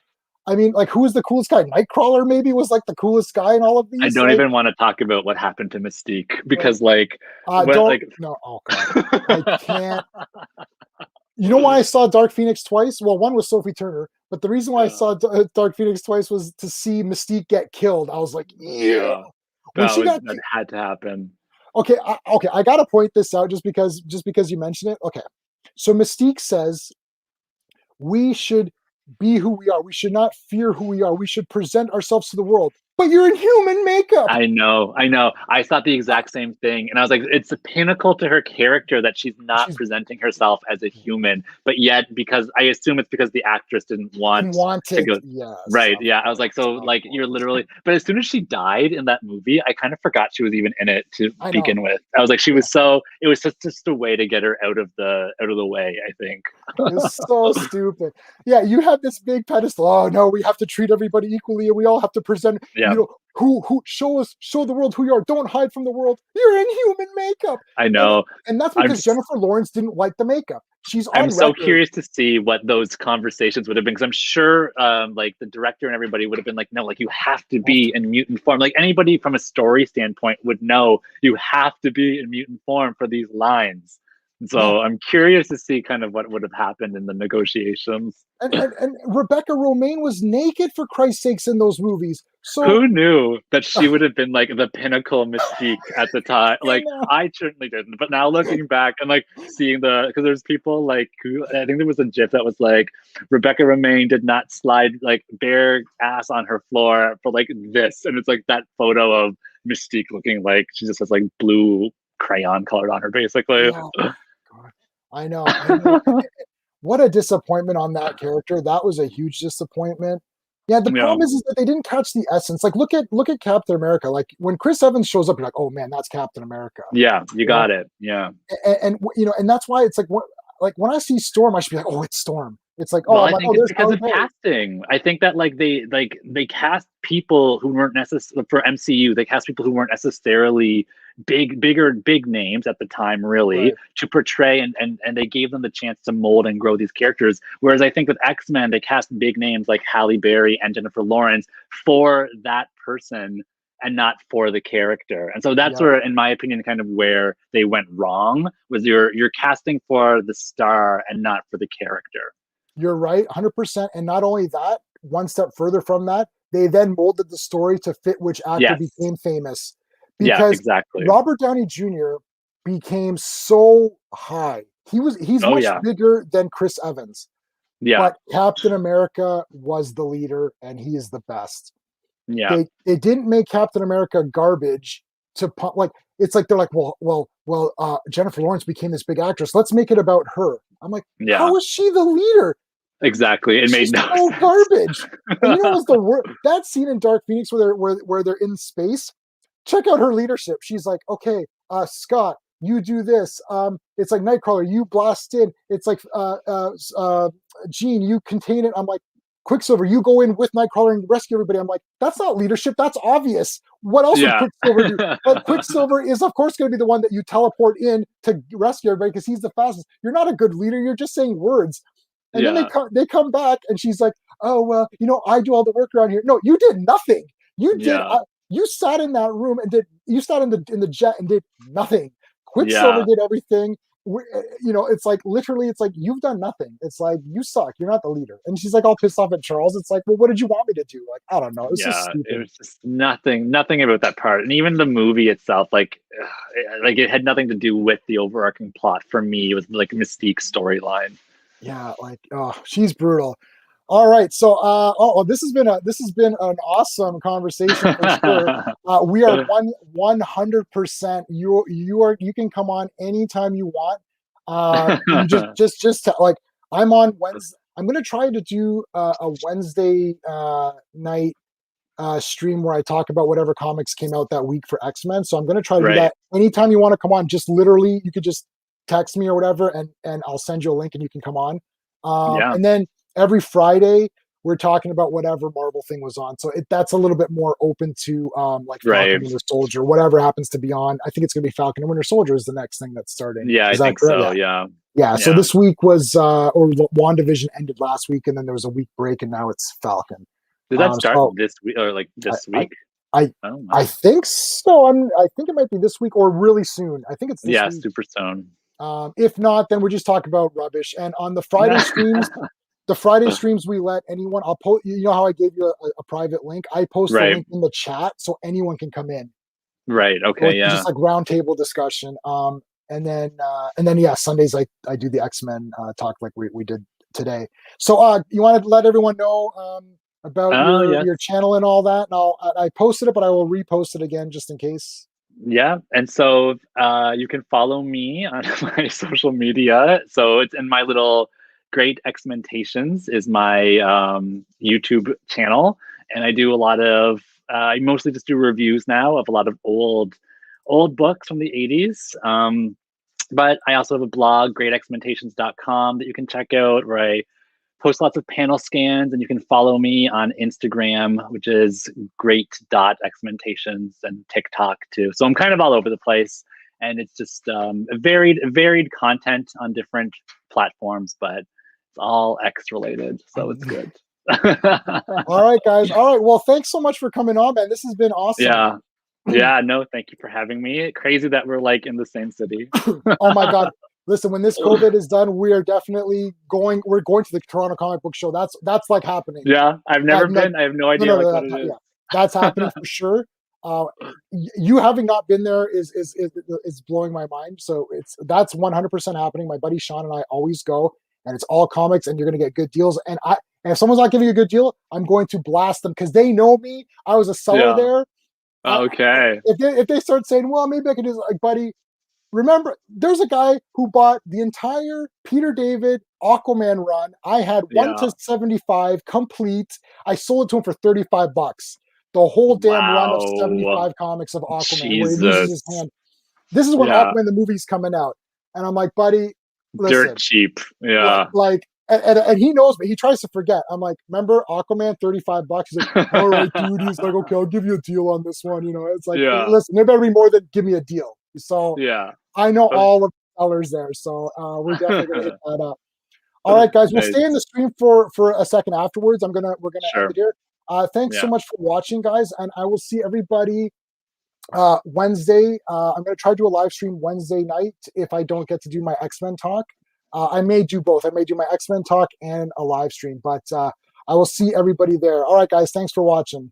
I mean, like, who was the coolest guy? Nightcrawler maybe was like the coolest guy in all of I these. don't even want to talk about what happened to Mystique Like, because, like, what, don't like, no. Oh God, I can't. You know why I saw Dark Phoenix twice? Well, one was Sophie Turner, but the reason why I yeah, saw Dark Phoenix twice was to see Mystique get killed. I was like, yeah. yeah, When she got that had to happen. okay, okay, I gotta point this out just because you mentioned it. Okay, so Mystique says we should be who we are. We should not fear who we are. We should present ourselves to the world. But you're in human makeup. I know, I know. I thought the exact same thing. And I was like, it's a pinnacle to her character that she's not She's presenting herself as a human, but yet because I assume it's because the actress didn't didn't want want to it. go. Yes, Right. of Yeah. I was like, course, so of like you're course. literally, but as soon as she died in that movie, I kind of forgot she was even in it to I know. begin with. I was like, she Yeah. was so, it was just a way to get her out of the way, I think. It's so stupid. Yeah, you have this big pedestal. Oh no, we have to treat everybody equally, and we all have to present. Yeah. Who show the world who you are. Don't hide from the world. You're in human makeup, I and know. and that's I'm because Jennifer Lawrence didn't like the makeup. She's I'm on so record. curious to see what those conversations would have been because I'm sure like the director and everybody would have been like, no, like you have to be in mutant form. Like anybody from a story standpoint would know you have to be in mutant form for these lines. Yeah, So I'm curious to see kind of what would have happened in the negotiations. and Rebecca Romaine was naked for Christ's sakes in those movies. So Who knew that she would have been like the pinnacle mystique at the time? I Like know. I certainly didn't, but now looking back and like seeing the because there's people like who I think there was a GIF that was like Rebecca Romaine did not slide like bare ass on her floor for like this, and it's like that photo of Mystique looking like she just has like blue crayon colored on her basically. Yeah, God, I know. I know. What a disappointment on that character. That was a huge disappointment. Yeah, the Yeah, problem is that they didn't catch the essence. Like, look at Captain America. Like when Chris Evans shows up, you're like, oh man, that's Captain America. yeah, you You know, got it. Yeah. and that's why it's like when I see Storm, I should be like, oh, it's Storm. It's like, oh, Well, I'm I like, think oh, it's there's because Halle of Berry. casting. I think that they cast people who weren't necessarily for MCU. They cast people who weren't necessarily big names at the time, really, Right. to portray and they gave them the chance to mold and grow these characters. Whereas I think with X-Men, they cast big names like Halle Berry and Jennifer Lawrence for that person and not for the character. And so that's Yeah, where, in my opinion, kind of where they went wrong was you're casting for the star and not for the character. you're right, 100%. And not only that, one step further from that, they then molded the story to fit which actor Yes. became famous. Yeah, Because exactly. Robert Downey Jr. became so high. He's Oh much yeah. bigger than Chris Evans, Yeah. but Captain America was the leader and he is the best. Yeah. They didn't make Captain America garbage to like it's like they're like, Jennifer Lawrence became this big actress. Let's make it about her. I'm like, Yeah. how is she the leader? Exactly. It made She's no so sense. garbage. And you know what was the word that scene in Dark Phoenix where they're in space? Check out her leadership. She's like, okay, Scott, you do this. It's like Nightcrawler, you blast in. It's like Jean, you contain it. I'm like, Quicksilver, you go in with Nightcrawler and rescue everybody. I'm like, that's not leadership. That's obvious. What else would Yeah. Quicksilver do? But Quicksilver is, of course, going to be the one that you teleport in to rescue everybody because he's the fastest. You're not a good leader. You're just saying words. And then Yeah. they come back, and she's like, "Oh well, I do all the work around here." No, you did nothing. You did. Yeah. You sat in that room and did. You sat in the jet and did nothing. Quicksilver Yeah. did everything. It's like literally, it's like you've done nothing. It's like you suck. You're not the leader. And she's like all pissed off at Charles. It's like, well, what did you want me to do? Like, I don't know. It's just Yeah. It stupid. was just nothing about that part. And even the movie itself, like it had nothing to do with the overarching plot for me. It was like Mystique's storyline. Yeah, like oh, she's brutal. All right. So, this has been an awesome conversation for sure. We are 100%. You can come on anytime you want. You like I'm on Wednesday. I'm gonna try to do a Wednesday night stream where I talk about whatever comics came out that week for X-Men. So I'm gonna try to do Right. that anytime you want to come on. Just literally, you could just text me or whatever, and I'll send you a link and you can come on. Yeah. And then every Friday we're talking about whatever Marvel thing was on. So that's a little bit more open to like Falcon Right. Winter Soldier, whatever happens to be on. I think it's gonna be Falcon and Winter Soldier is the next thing that's starting. Yeah, I Is that think correct? so. Yeah. Yeah. Yeah. So Yeah. this week was or WandaVision ended last week, and then there was a week break, and now it's Falcon. Did that start So this week or like I, this I week? I Oh I wow. think so. I think it might be this week or really soon. I think it's this Yeah, week. Super Stone. If not, then we're just talking about rubbish. And on the Friday streams we let anyone. I'll post. You know how I gave you a private link? I post the Right. link in the chat so anyone can come in. Right. So Okay. it's Yeah. just like roundtable discussion. And then yeah, Sundays I do the X-Men talk like we did today. So you want to let everyone know about Oh yes. your channel and all that, and I posted it, but I will repost it again just in case. Yeah. And so you can follow me on my social media. So it's in my little Great X-Mentations is my YouTube channel. And I do a lot of I mostly just do reviews now of a lot of old books from the 80s. But I also have a blog, greatexmentations.com, that you can check out where I post lots of panel scans, and you can follow me on Instagram, which is great.xmentations, and TikTok too. So I'm kind of all over the place, and it's just varied content on different platforms, but it's all X related, so it's good. All right, guys. All right. Well, thanks so much for coming on, man. This has been awesome. Yeah. Yeah, no, thank you for having me. Crazy that we're like in the same city. Oh my God. Listen, when this COVID is done, we are definitely going. We're going to the Toronto Comic Book Show. That's like happening. Yeah, I've That never like been. I have no no idea no like no what it yeah, is. that's happening for sure. You having not been there is blowing my mind. So that's 100% happening. My buddy Sean and I always go, and it's all comics, and you're gonna get good deals. And if someone's not giving you a good deal, I'm going to blast them because they know me. I was a seller Yeah. there. I, Okay. if they start saying, well, maybe I could do like, buddy, remember, there's a guy who bought the entire Peter David Aquaman run. I had 1 Yeah. to 75 complete. I sold it to him for $35. The whole damn run of Wow. 75 comics of Aquaman, where he loses his Jesus. hand. This is when Yeah. Aquaman the movie's coming out, and I'm like, buddy, Dirt listen, cheap. Yeah. and he knows me. He tries to forget. I'm like, remember Aquaman, $35. He's like, all right, dude. He's like, okay, I'll give you a deal on this one. It's like, Yeah. listen, there better be more than give me a deal. So Yeah. I know Oh, all of the sellers there, so we're definitely gonna hit that up. All right, guys, we'll stay in the nice. stream for a second afterwards. We're gonna end it Sure. here. Thanks so Yeah. much for watching, guys, and I will see everybody Wednesday. I'm gonna try to do a live stream Wednesday night if I don't get to do my X-Men talk. I may do both. I may do my X-Men talk and a live stream, but I will see everybody there. All right, guys, thanks for watching.